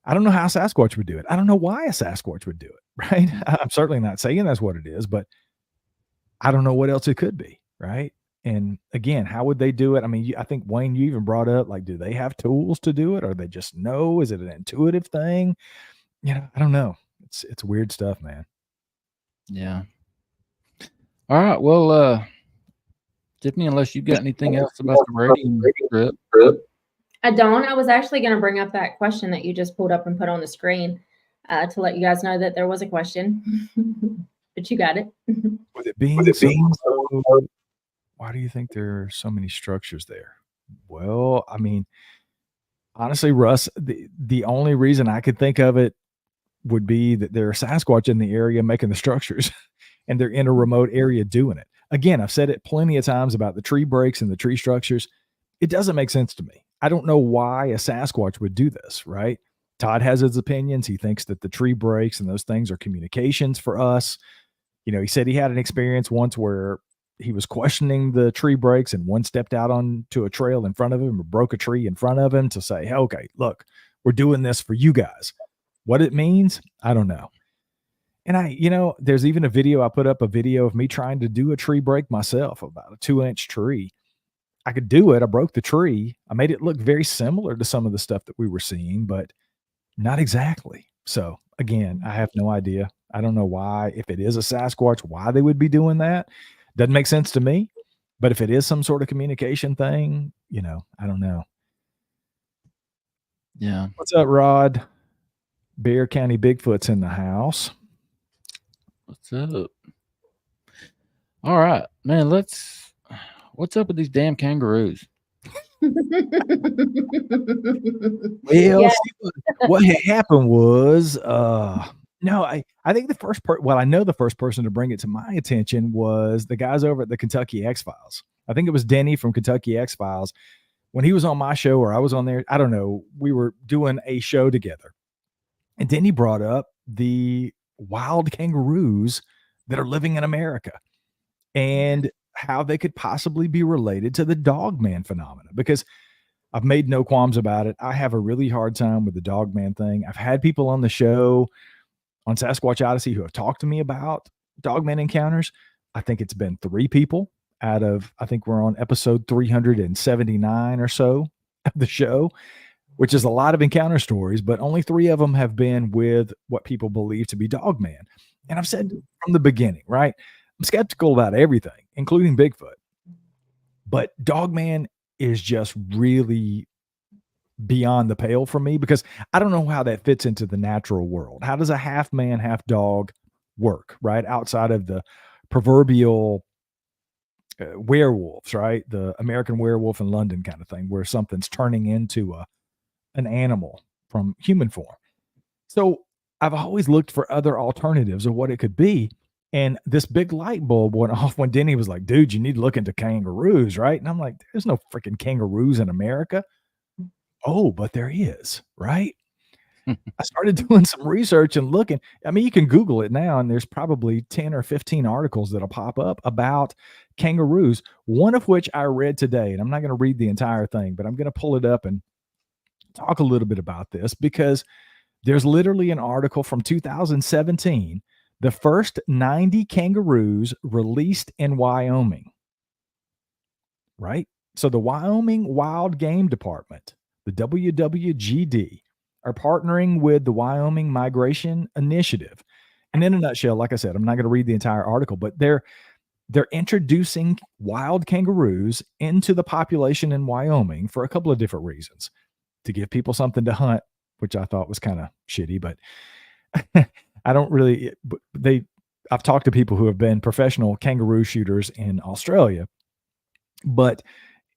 I don't know how Sasquatch would do it. I don't know why a Sasquatch would do it, right? I'm certainly not saying that's what it is, but I don't know what else it could be, right? And again, how would they do it? I mean, I think, Wayne, you even brought up, like, do they have tools to do it, or they just know? Is it an intuitive thing? I don't know. It's weird stuff, man. Yeah. All right. Well, Tiffany, unless you got anything else about the Radium trip. I don't. I was actually going to bring up that question that you just pulled up and put on the screen to let you guys know that there was a question, but you got it. With it being so, why do you think there are so many structures there? Well, I mean, honestly, Russ, the only reason I could think of it would be that there are Sasquatch in the area making the structures, and they're in a remote area doing it. Again, I've said it plenty of times about the tree breaks and the tree structures. It doesn't make sense to me. I don't know why a Sasquatch would do this, right? Todd has his opinions. He thinks that the tree breaks and those things are communications for us. He said he had an experience once where he was questioning the tree breaks, and one stepped out onto a trail in front of him or broke a tree in front of him to say, hey, okay, look, we're doing this for you guys. What it means, I don't know. And there's even a video, I put up a video of me trying to do a tree break myself, about a 2-inch tree. I could do it. I broke the tree. I made it look very similar to some of the stuff that we were seeing, but not exactly. So again, I have no idea. I don't know why, if it is a Sasquatch, why they would be doing that. Doesn't make sense to me. But if it is some sort of communication thing, I don't know. Yeah. What's up, Rod? Bear County Bigfoot's in the house. What's up? All right, man. What's up with these damn kangaroos? Well, yeah. What had happened was, no, I think the first I know the first person to bring it to my attention was the guys over at the Kentucky X-Files. I think it was Denny from Kentucky X-Files. When he was on my show, or I was on there, I don't know, we were doing a show together. And Denny brought up the wild kangaroos that are living in America and how they could possibly be related to the Dogman phenomena, because I've made no qualms about it. I have a really hard time with the Dogman thing. I've had people on the show on Sasquatch Odyssey who have talked to me about Dogman encounters. I think it's been 3 people out of, I think we're on episode 379 or so of the show, which is a lot of encounter stories, but only 3 of them have been with what people believe to be Dogman. And I've said from the beginning, right? I'm skeptical about everything, including Bigfoot. But Dogman is just really beyond the pale for me, because I don't know how that fits into the natural world. How does a half man, half dog work, right? Outside of the proverbial werewolves, right? The American Werewolf in London kind of thing, where something's turning into an animal from human form. So I've always looked for other alternatives of what it could be. And this big light bulb went off when Denny was like, dude, you need to look into kangaroos, right? And I'm like, there's no freaking kangaroos in America. Oh, but there is, right? I started doing some research and looking. I mean, you can Google it now, and there's probably 10 or 15 articles that'll pop up about kangaroos, one of which I read today. And I'm not going to read the entire thing, but I'm going to pull it up and talk a little bit about this because there's literally an article from 2017, the first 90 kangaroos released in Wyoming, right? So the Wyoming Wild Game Department, the WWGD, are partnering with the Wyoming Migration Initiative. And in a nutshell, like I said, I'm not going to read the entire article, but they're introducing wild kangaroos into the population in Wyoming for a couple of different reasons. To give people something to hunt, which I thought was kind of shitty, but I don't really I've talked to people who have been professional kangaroo shooters in Australia,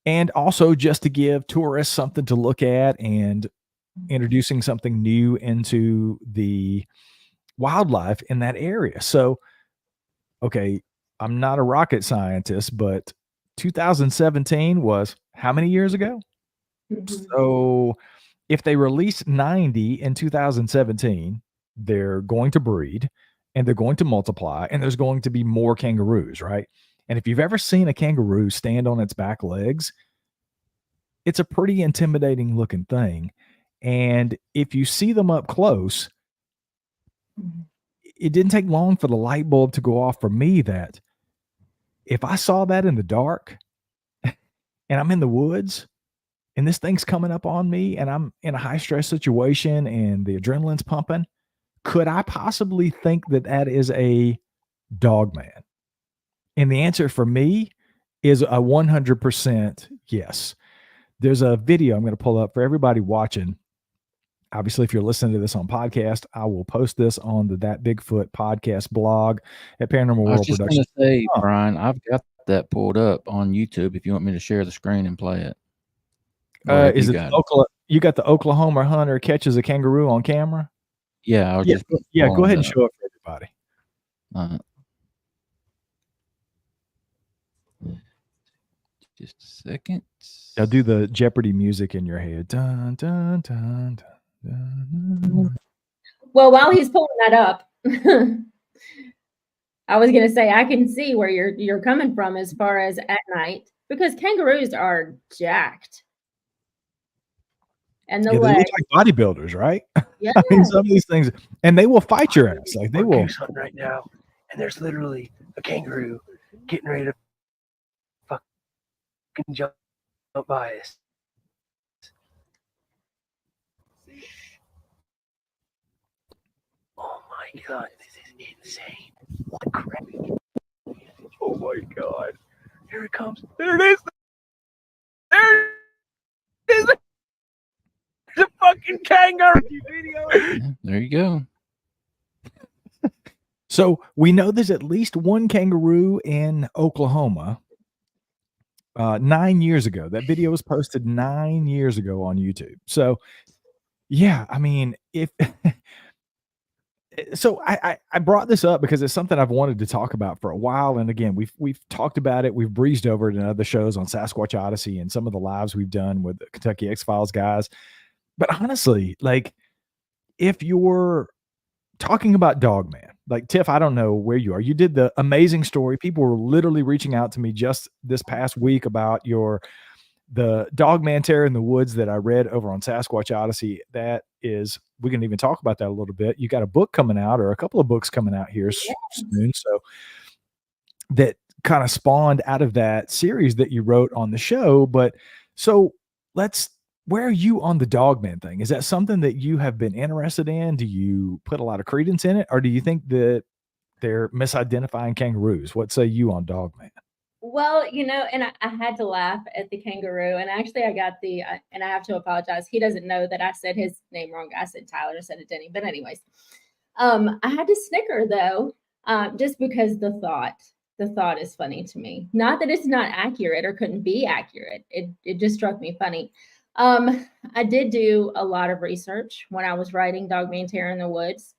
and also just to give tourists something to look at and introducing something new into the wildlife in that area. So, okay, I'm not a rocket scientist, but 2017 was how many years ago? So if they release 90 in 2017, they're going to breed and they're going to multiply and there's going to be more kangaroos, right? And if you've ever seen a kangaroo stand on its back legs, it's a pretty intimidating looking thing. And if you see them up close, it didn't take long for the light bulb to go off for me that if I saw that in the dark and I'm in the woods and this thing's coming up on me and I'm in a high stress situation and the adrenaline's pumping, could I possibly think that that is a Dogman? And the answer for me is a 100% yes. There's a video I'm going to pull up for everybody watching. Obviously, if you're listening to this on podcast, I will post this on the That Bigfoot Podcast blog at Paranormal I was World just going Productions. to say, Brian, I've got that pulled up on YouTube if you want me to share the screen and play it. Is it you got the Oklahoma hunter catches a kangaroo on camera? Yeah, I was Yeah, just go ahead and show it for everybody. Just a second. I'll do the Jeopardy music in your head. Dun, dun, dun, dun, dun. Well, while he's pulling that up, I was going to say I can see where you're coming from as far as at night because kangaroos are jacked. And the They legs, look like bodybuilders, right? yeah. I mean, some of these things, and they will fight your ass. Like they will. Goose hunting right now, and there's literally a kangaroo getting ready to fucking jump by us. Oh my god, this is insane! What crap? Oh my god! Here it comes! There it is! There it is! The fucking kangaroo video. Yeah, there you go. So we know there's at least one kangaroo in Oklahoma. 9 years ago, that video was posted 9 years ago on YouTube. So, yeah, I mean, if so, I brought this up because it's something I've wanted to talk about for a while. And again, we've talked about it, we've breezed over it in other shows on Sasquatch Odyssey and some of the lives we've done with the Kentucky X-Files guys. But honestly, like, if you're talking about Dogman, like Tiff, I don't know where you are. You did the amazing story. People were literally reaching out to me just this past week about the Dogman Terror in the Woods that I read over on Sasquatch Odyssey. That is, we can even talk about that a little bit. You got a book coming out or a couple of books coming out here soon. So that kind of spawned out of that series that you wrote on the show. But so where are you on the Dogman thing? Is that something that you have been interested in? Do you put a lot of credence in it? Or do you think that they're misidentifying kangaroos? What say you on Dogman? Well, and I had to laugh at the kangaroo. And actually, I got and I have to apologize. He doesn't know that I said his name wrong. I said Tyler instead of Denny. But anyways, I had to snicker, though, just because the thought is funny to me. Not that it's not accurate or couldn't be accurate. It just struck me funny. I did do a lot of research when I was writing Dogman Terror in the Woods,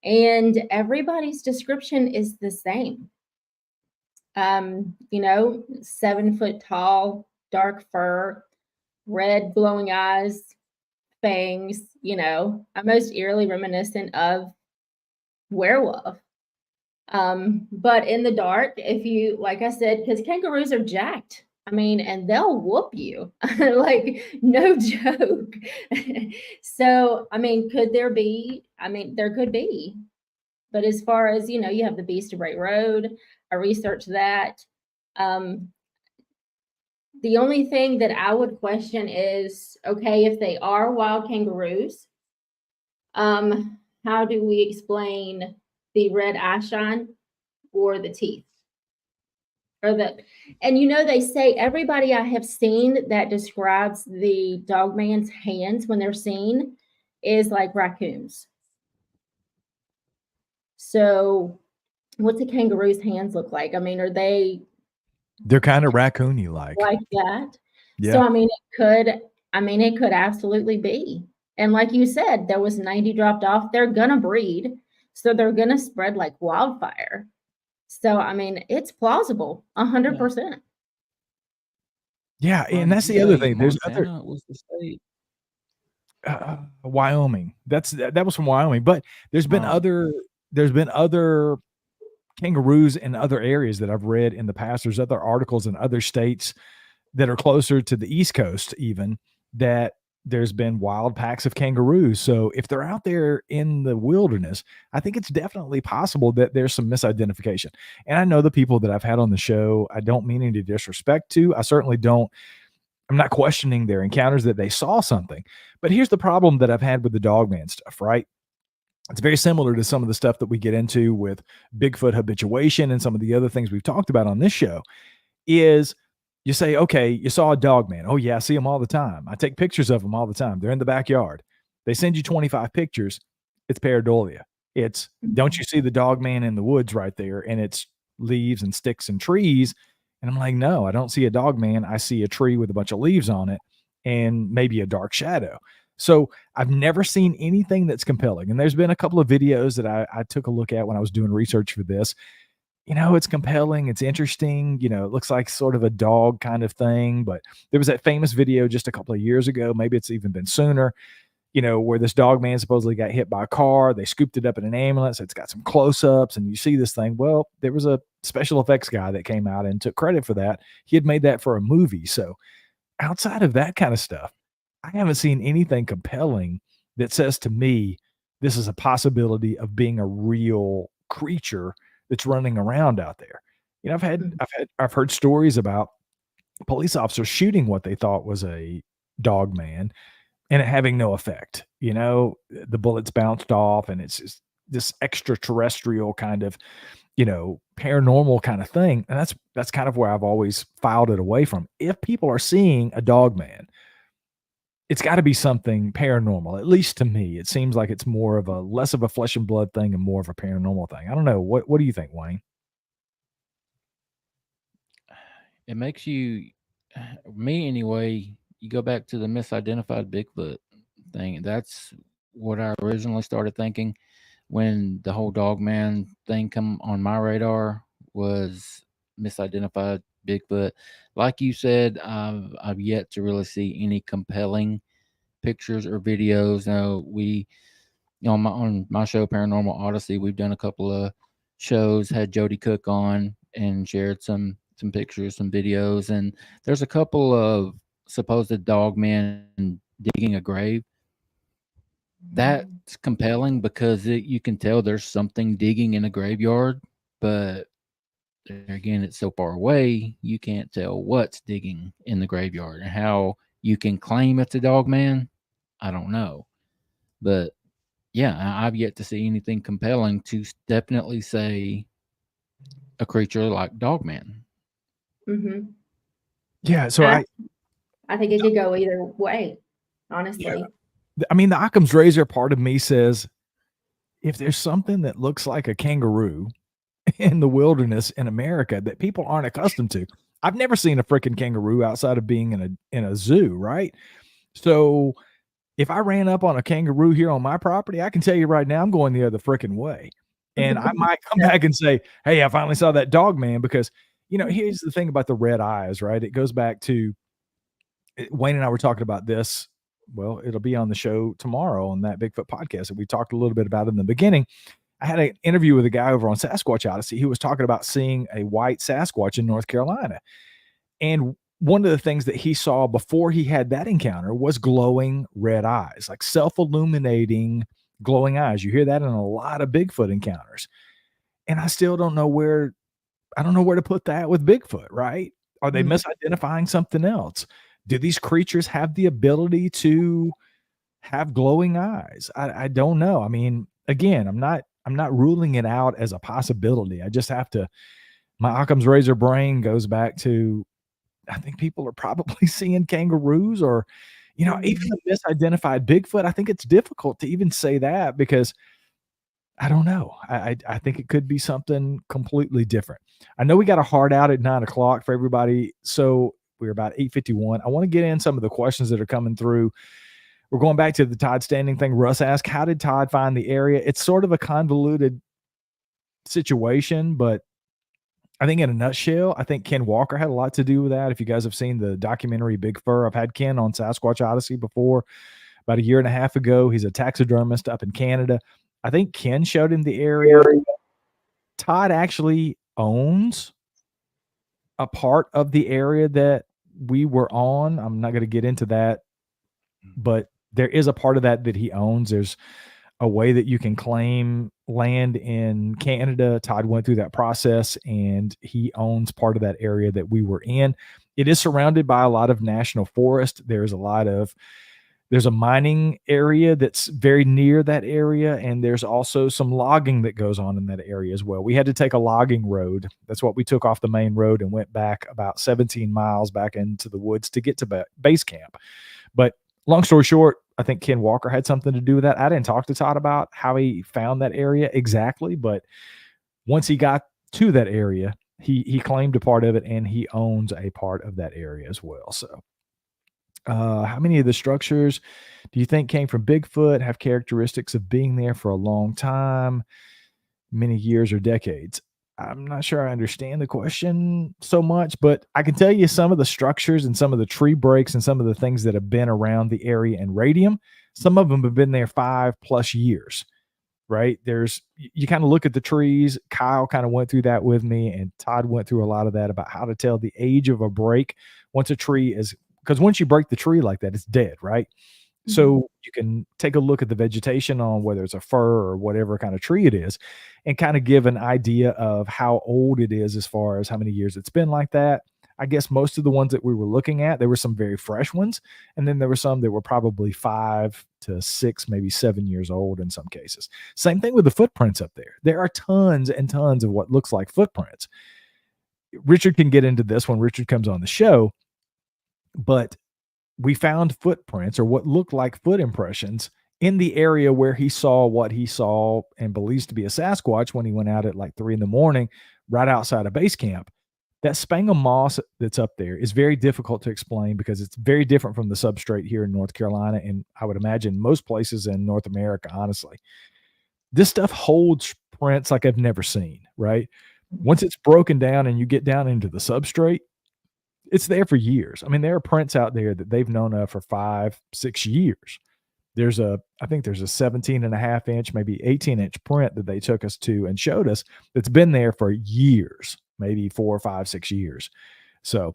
and everybody's description is the same. 7 foot tall, dark fur, red glowing eyes, fangs, most eerily reminiscent of werewolf. But in the dark, if you, like I said, because kangaroos are jacked, and they'll whoop you, like no joke. So, could there be? There could be. But as far as, you have the Beast of Bray Road, I researched that. The only thing that I would question is, okay, if they are wild kangaroos, how do we explain the red eye shine or the teeth? And they say everybody I have seen that describes the Dogman's hands when they're seen is like raccoons. So what's a kangaroo's hands look like? Are they're kind of raccoony like that? Yeah. So it could absolutely be. And like you said, there was 90 dropped off. They're gonna breed, so they're gonna spread like wildfire. So it's plausible, 100%. Yeah, and that's the other thing. There's Montana was the state. Wyoming. That was from Wyoming, but there's been other kangaroos in other areas that I've read in the past. There's other articles in other states that are closer to the East Coast, even, that there's been wild packs of kangaroos. So if they're out there in the wilderness, I think it's definitely possible that there's some misidentification. And I know the people that I've had on the show, I don't mean any disrespect to. I certainly don't. I'm not questioning their encounters that they saw something. But here's the problem that I've had with the Dogman stuff, right? It's very similar to some of the stuff that we get into with Bigfoot habituation and some of the other things we've talked about on this show. Is you say, okay, you saw a Dogman. Oh yeah, I see them all the time. I take pictures of them all the time. They're in the backyard. They send you 25 pictures. It's pareidolia. It's, don't you see the Dogman in the woods right there? And it's leaves and sticks and trees. And I'm like, no, I don't see a Dogman. I see a tree with a bunch of leaves on it and maybe a dark shadow. So I've never seen anything that's compelling. And there's been a couple of videos that I took a look at when I was doing research for this. It's compelling. It's interesting. It looks like sort of a dog kind of thing. But there was that famous video just a couple of years ago. Maybe it's even been sooner, where this Dogman supposedly got hit by a car. They scooped it up in an ambulance. It's got some close-ups and you see this thing. Well, there was a special effects guy that came out and took credit for that. He had made that for a movie. So outside of that kind of stuff, I haven't seen anything compelling that says to me, this is a possibility of being a real creature that's running around out there. I've heard stories about police officers shooting what they thought was a Dogman and it having no effect. The bullets bounced off and it's just this extraterrestrial kind of, paranormal kind of thing. And that's kind of where I've always filed it away from. If people are seeing a Dogman, it's got to be something paranormal, at least to me. It seems like it's less of a flesh and blood thing and more of a paranormal thing. I don't know. What do you think, Wayne? It makes me anyway, you go back to the misidentified Bigfoot thing. That's what I originally started thinking when the whole Dogman thing come on my radar, was misidentified Bigfoot. Like you said, I've yet to really see any compelling pictures or videos. On my show Paranormal Odyssey, we've done a couple of shows, had Jody Cook on and shared some pictures, some videos, and there's a couple of supposed Dogmen digging a grave. That's compelling because you can tell there's something digging in a graveyard, but again, it's so far away, you can't tell what's digging in the graveyard. And how you can claim it's a Dogman, I don't know. But yeah, I've yet to see anything compelling to definitely say a creature like Dogman. Mm-hmm. Yeah, so I think it could go either way, honestly. Yeah. The Occam's razor part of me says, if there's something that looks like a kangaroo in the wilderness in America that people aren't accustomed to, I've never seen a freaking kangaroo outside of being in a zoo, right? So if I ran up on a kangaroo here on my property, I can tell you right now, I'm going the other freaking way. And I might come back and say, hey, I finally saw that Dogman, because, here's the thing about the red eyes, right? It goes back to Wayne and I were talking about this well, it'll be on the show tomorrow on That Bigfoot Podcast that we talked a little bit about in the beginning. I had an interview with a guy over on Sasquatch Odyssey who was talking about seeing a white Sasquatch in North Carolina. And one of the things that he saw before he had that encounter was glowing red eyes, like self-illuminating glowing eyes. You hear that in a lot of Bigfoot encounters. And I still don't know where to put that with Bigfoot, right? Are they misidentifying something else? Do these creatures have the ability to have glowing eyes? I don't know. I mean, again, I'm not ruling it out as a possibility. I just have to, my Occam's razor brain goes back to, I think people are probably seeing kangaroos or, even a misidentified Bigfoot. I think it's difficult to even say that because I don't know. I think it could be something completely different. I know we got a hard out at 9:00 for everybody. So we're about 8:51. I want to get in some of the questions that are coming through. We're going back to the Todd Standing thing. Russ asked, how did Todd find the area? It's sort of a convoluted situation, but I think in a nutshell, I think Ken Walker had a lot to do with that. If you guys have seen the documentary Big Fur, I've had Ken on Sasquatch Odyssey before, about a year and a half ago. He's a taxidermist up in Canada. I think Ken showed him the area. Todd actually owns a part of the area that we were on. I'm not going to get into that, but there is a part of that he owns. There's a way that you can claim land in Canada. Todd went through that process and he owns part of that area that we were in. It is surrounded by a lot of national forest. There's a mining area that's very near that area. And there's also some logging that goes on in that area as well. We had to take a logging road. That's what we took off the main road and went back about 17 miles back into the woods to get to base camp. But long story short, I think Ken Walker had something to do with that. I didn't talk to Todd about how he found that area exactly, but once he got to that area, he claimed a part of it and he owns a part of that area as well. So how many of the structures do you think came from Bigfoot, have characteristics of being there for a long time, many years or decades? I'm not sure I understand the question so much, but I can tell you some of the structures and some of the tree breaks and some of the things that have been around the area in Radium. Some of them have been there 5+ years, right? You kind of look at the trees. Kyle kind of went through that with me, and Todd went through a lot of that about how to tell the age of a break once a tree is, because once you break the tree like that, it's dead, right? So you can take a look at the vegetation on whether it's a fir or whatever kind of tree it is and kind of give an idea of how old it is as far as how many years it's been like that. I guess most of the ones that we were looking at, there were some very fresh ones. And then there were some that were probably 5 to 6, maybe 7 years old in some cases. Same thing with the footprints up there. There are tons and tons of what looks like footprints. Richard can get into this when Richard comes on the show, but we found footprints or what looked like foot impressions in the area where he saw what he saw and believes to be a Sasquatch when he went out at like 3 a.m, right outside of base camp. That sphagnum moss that's up there is very difficult to explain because it's very different from the substrate here in North Carolina. And I would imagine most places in North America, honestly, this stuff holds prints like I've never seen, right? Once it's broken down and you get down into the substrate, it's there for years. I mean, there are prints out there that they've known of for 5-6 years. I think there's a 17.5-inch, maybe 18-inch print that they took us to and showed us that's been there for years, maybe 4, 5, 6 years. So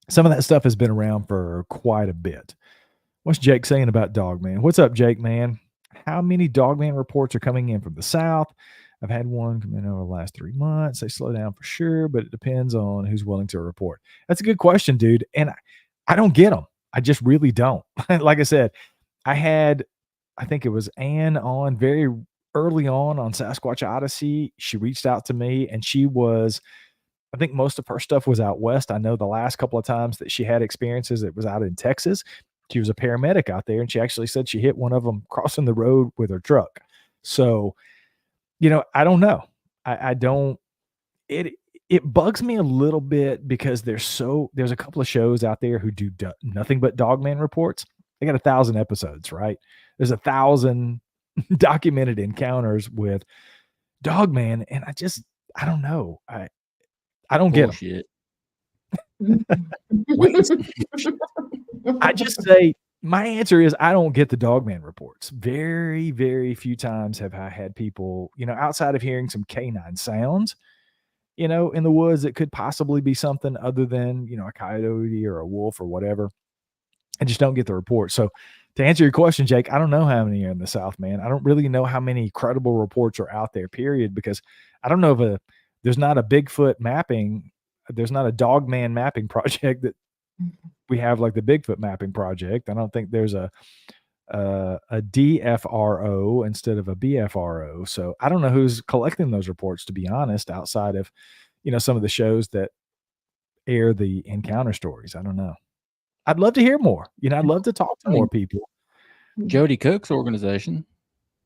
some of that stuff has been around for quite a bit. What's Jake saying about Dogman? What's up, Jake, man? How many Dogman reports are coming in from the South? I've had one come in over the last 3 months. They slow down for sure, but it depends on who's willing to report. That's a good question, dude. And I don't get them. I just really don't. Like I said, I think it was Ann on very early on Sasquatch Odyssey. She reached out to me and I think most of her stuff was out west. I know the last couple of times that she had experiences, it was out in Texas. She was a paramedic out there and she actually said she hit one of them crossing the road with her truck. So, I don't know. I don't, it bugs me a little bit because there's a couple of shows out there who do nothing but Dogman reports. They got 1,000 episodes, right? There's 1,000 documented encounters with Dogman. And I don't know. I don't get it. I just say, My answer is I don't get the Dogman reports. Very, very few times have I had people, outside of hearing some canine sounds, in the woods that could possibly be something other than, a coyote or a wolf or whatever. I just don't get the report. So to answer your question, Jake, I don't know how many are in the South, man. I don't really know how many credible reports are out there, period, because I don't know if there's not a Bigfoot mapping, there's not a Dogman mapping project that we have like the Bigfoot mapping project. I don't think there's a DFRO instead of a BFRO. So I don't know who's collecting those reports, to be honest, outside of, some of the shows that air the encounter stories. I don't know. I'd love to hear more. I'd love to talk to more people. Jody Cook's organization.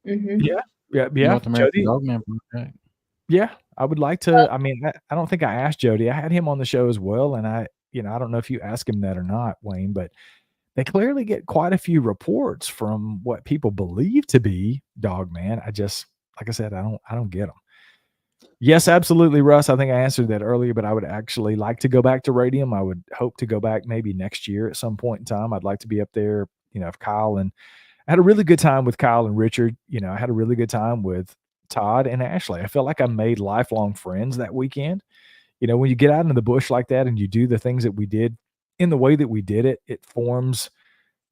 Mm-hmm. Yeah. North American Jody. Dogman Project. Yeah, I would like to. I mean, I don't think I asked Jody. I had him on the show as well, and I don't know if you asked him that or not, Wayne, but they clearly get quite a few reports from what people believe to be Dogman. I just, like I said, I don't get them. Yes, absolutely, Russ. I think I answered that earlier, but I would actually like to go back to Radium. I would hope to go back maybe next year at some point in time. I'd like to be up there, if Kyle, and I had a really good time with Kyle and Richard. I had a really good time with Todd and Ashley. I felt like I made lifelong friends that weekend. When you get out in the bush like that and you do the things that we did in the way that we did it, it forms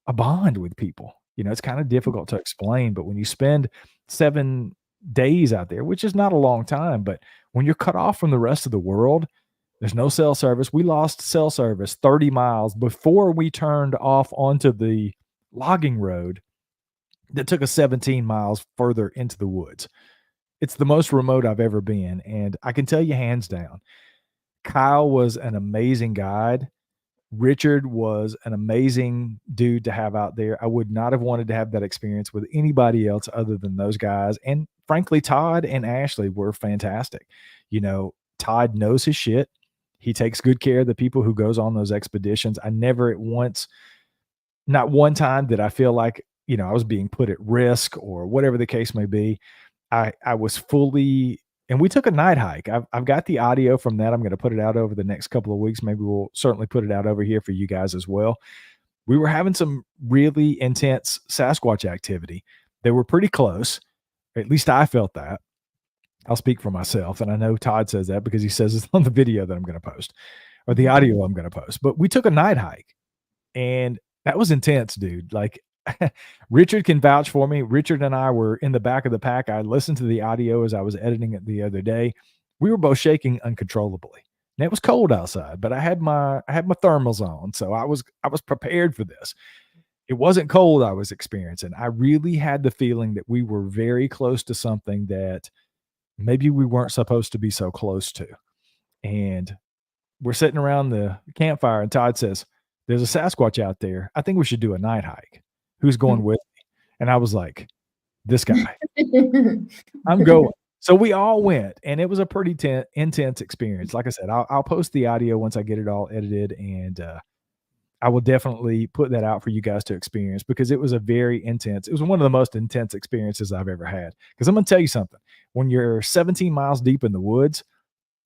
a bond with people. It's kind of difficult to explain, but when you spend 7 days out there, which is not a long time, but when you're cut off from the rest of the world, there's no cell service. We lost cell service 30 miles before we turned off onto the logging road that took us 17 miles further into the woods. It's the most remote I've ever been. And I can tell you hands down, Kyle was an amazing guide. Richard was an amazing dude to have out there. I would not have wanted to have that experience with anybody else other than those guys. And frankly, Todd and Ashley were fantastic. Todd knows his shit. He takes good care of the people who goes on those expeditions. I never not one time did I feel like, I was being put at risk or whatever the case may be. I was fully, and we took a night hike. I've got the audio from that. I'm going to put it out over the next couple of weeks. Maybe we'll certainly put it out over here for you guys as well. We were having some really intense Sasquatch activity. They were pretty close. At least I felt that. I'll speak for myself. And I know Todd says that because he says it's on the video that I'm going to post or the audio I'm going to post. But we took a night hike and that was intense, dude. Like, Richard can vouch for me. Richard and I were in the back of the pack. I listened to the audio as I was editing it the other day. We were both shaking uncontrollably. And it was cold outside, but I had my thermals on, so I was prepared for this. It wasn't cold I was experiencing. I really had the feeling that we were very close to something that maybe we weren't supposed to be so close to. And we're sitting around the campfire, and Todd says, "There's a Sasquatch out there. I think we should do a night hike. Who's going with me?" And I was like, this guy. I'm going. So we all went, and it was a pretty intense experience. Like I said, I'll post the audio once I get it all edited, and I will definitely put that out for you guys to experience because it was a very intense. It was one of the most intense experiences I've ever had. Because I'm going to tell you something. When you're 17 miles deep in the woods,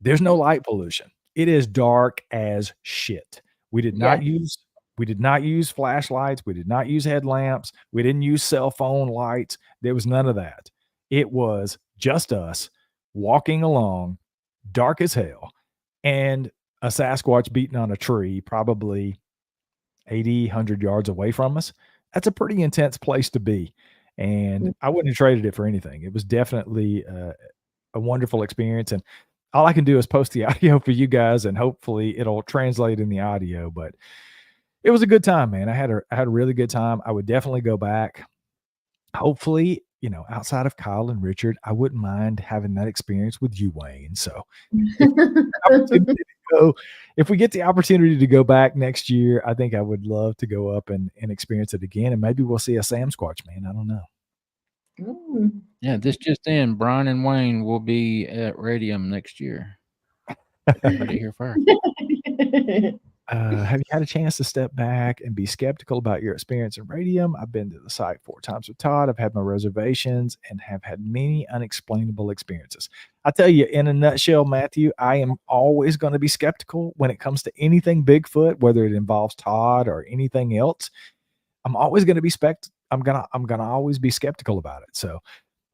there's no light pollution. It is dark as shit. We did not use flashlights. We did not use headlamps. We didn't use cell phone lights. There was none of that. It was just us walking along, dark as hell, and a Sasquatch beating on a tree, probably 80, 100 yards away from us. That's a pretty intense place to be. And I wouldn't have traded it for anything. It was definitely a wonderful experience. And all I can do is post the audio for you guys, and hopefully it'll translate in the audio. But it was a good time, man. I had a really good time. I would definitely go back. Hopefully, outside of Kyle and Richard, I wouldn't mind having that experience with you, Wayne. So if we get the opportunity to go back next year, I think I would love to go up and experience it again. And maybe we'll see a Sasquatch, man. I don't know. Yeah, this just in, Brian and Wayne will be at Radium next year. Everybody here first. Have you had a chance to step back and be skeptical about your experience in Radium? I've been to the site 4 times with Todd. I've had my reservations and have had many unexplainable experiences. I tell you, in a nutshell, Matthew, I am always going to be skeptical when it comes to anything Bigfoot, whether it involves Todd or anything else. I'm always going to be I'm gonna always be skeptical about it. So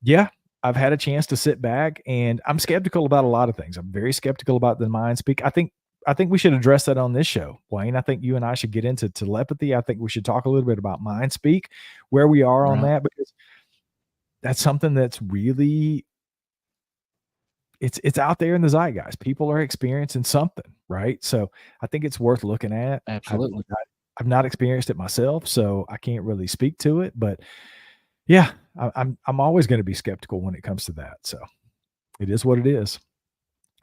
yeah, I've had a chance to sit back, and I'm skeptical about a lot of things. I'm very skeptical about the mind speak. I think we should address that on this show, Wayne. I think you and I should get into telepathy. I think we should talk a little bit about mind speak, where we are on that, because that's something that's really, it's out there in the zeitgeist. People are experiencing something, right? So I think it's worth looking at. Absolutely. I've not experienced it myself, so I can't really speak to it, but yeah, I'm always going to be skeptical when it comes to that. So it is what it is.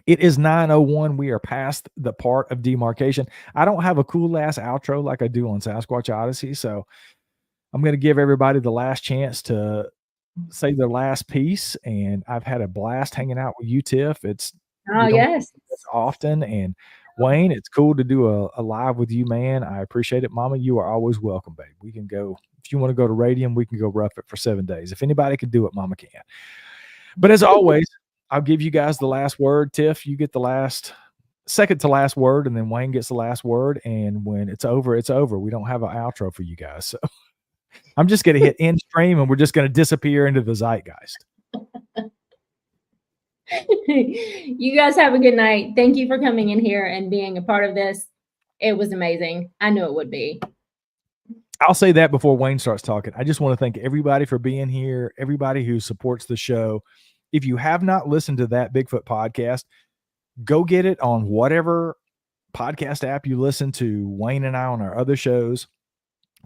It is 9:01. We are past the part of demarcation. I don't have a cool ass outro like I do on Sasquatch Odyssey, so I'm going to give everybody the last chance to say their last piece. And I've had a blast hanging out with you, Tiff. We don't Yes. do this often, and Wayne, it's cool to do a live with you, man. I appreciate it. Mama, you are always welcome, babe. We can go, if you want to go to Radium, we can go rough it for 7 days. If anybody can do it, Mama can. But as always, I'll give you guys the last word. Tiff, you get the second to last word, and then Wayne gets the last word. And when it's over, it's over. We don't have an outro for you guys. So I'm just going to hit end stream, and we're just going to disappear into the zeitgeist. You guys have a good night. Thank you for coming in here and being a part of this. It was amazing. I knew it would be. I'll say that before Wayne starts talking. I just want to thank everybody for being here, everybody who supports the show. If you have not listened to That Bigfoot Podcast, go get it on whatever podcast app you listen to Wayne and I on our other shows.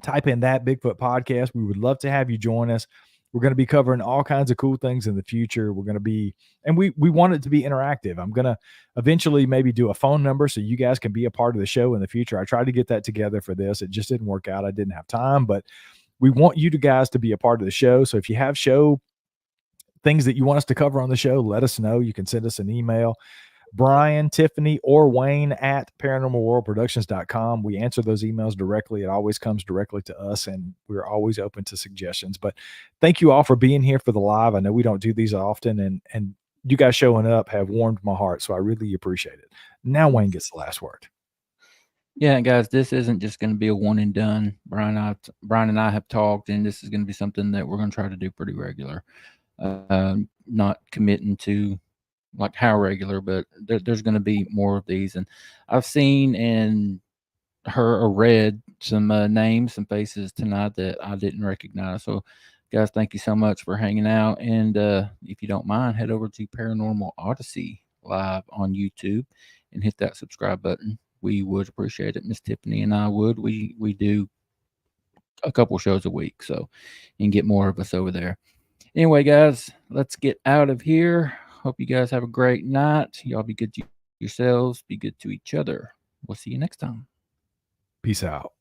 Type in That Bigfoot Podcast. We would love to have you join us. We're going to be covering all kinds of cool things in the future. We're going to be, and we want it to be interactive. I'm going to eventually maybe do a phone number so you guys can be a part of the show in the future. I tried to get that together for this. It just didn't work out. I didn't have time, but we want you guys to be a part of the show. So if you have show things that you want us to cover on the show, let us know. You can send us an email. Brian, Tiffany, or Wayne at paranormalworldproductions.com. We answer those emails directly. It always comes directly to us, and we're always open to suggestions. But thank you all for being here for the live. I know we don't do these often, and you guys showing up have warmed my heart, so I really appreciate it. Now Wayne gets the last word. Yeah, guys, this isn't just going to be a one and done. Brian and I have talked, and this is going to be something that we're going to try to do pretty regular. Not committing to like how regular, but there's going to be more of these. And I've seen and heard or read some names, some faces tonight that I didn't recognize. So guys, thank you so much for hanging out. And if you don't mind, head over to Paranormal Odyssey live on YouTube and hit that subscribe button. We would appreciate it. Miss Tiffany and I would. We do a couple shows a week, so you can get more of us over there. Anyway, guys, let's get out of here. Hope you guys have a great night. Y'all be good to yourselves. Be good to each other. We'll see you next time. Peace out.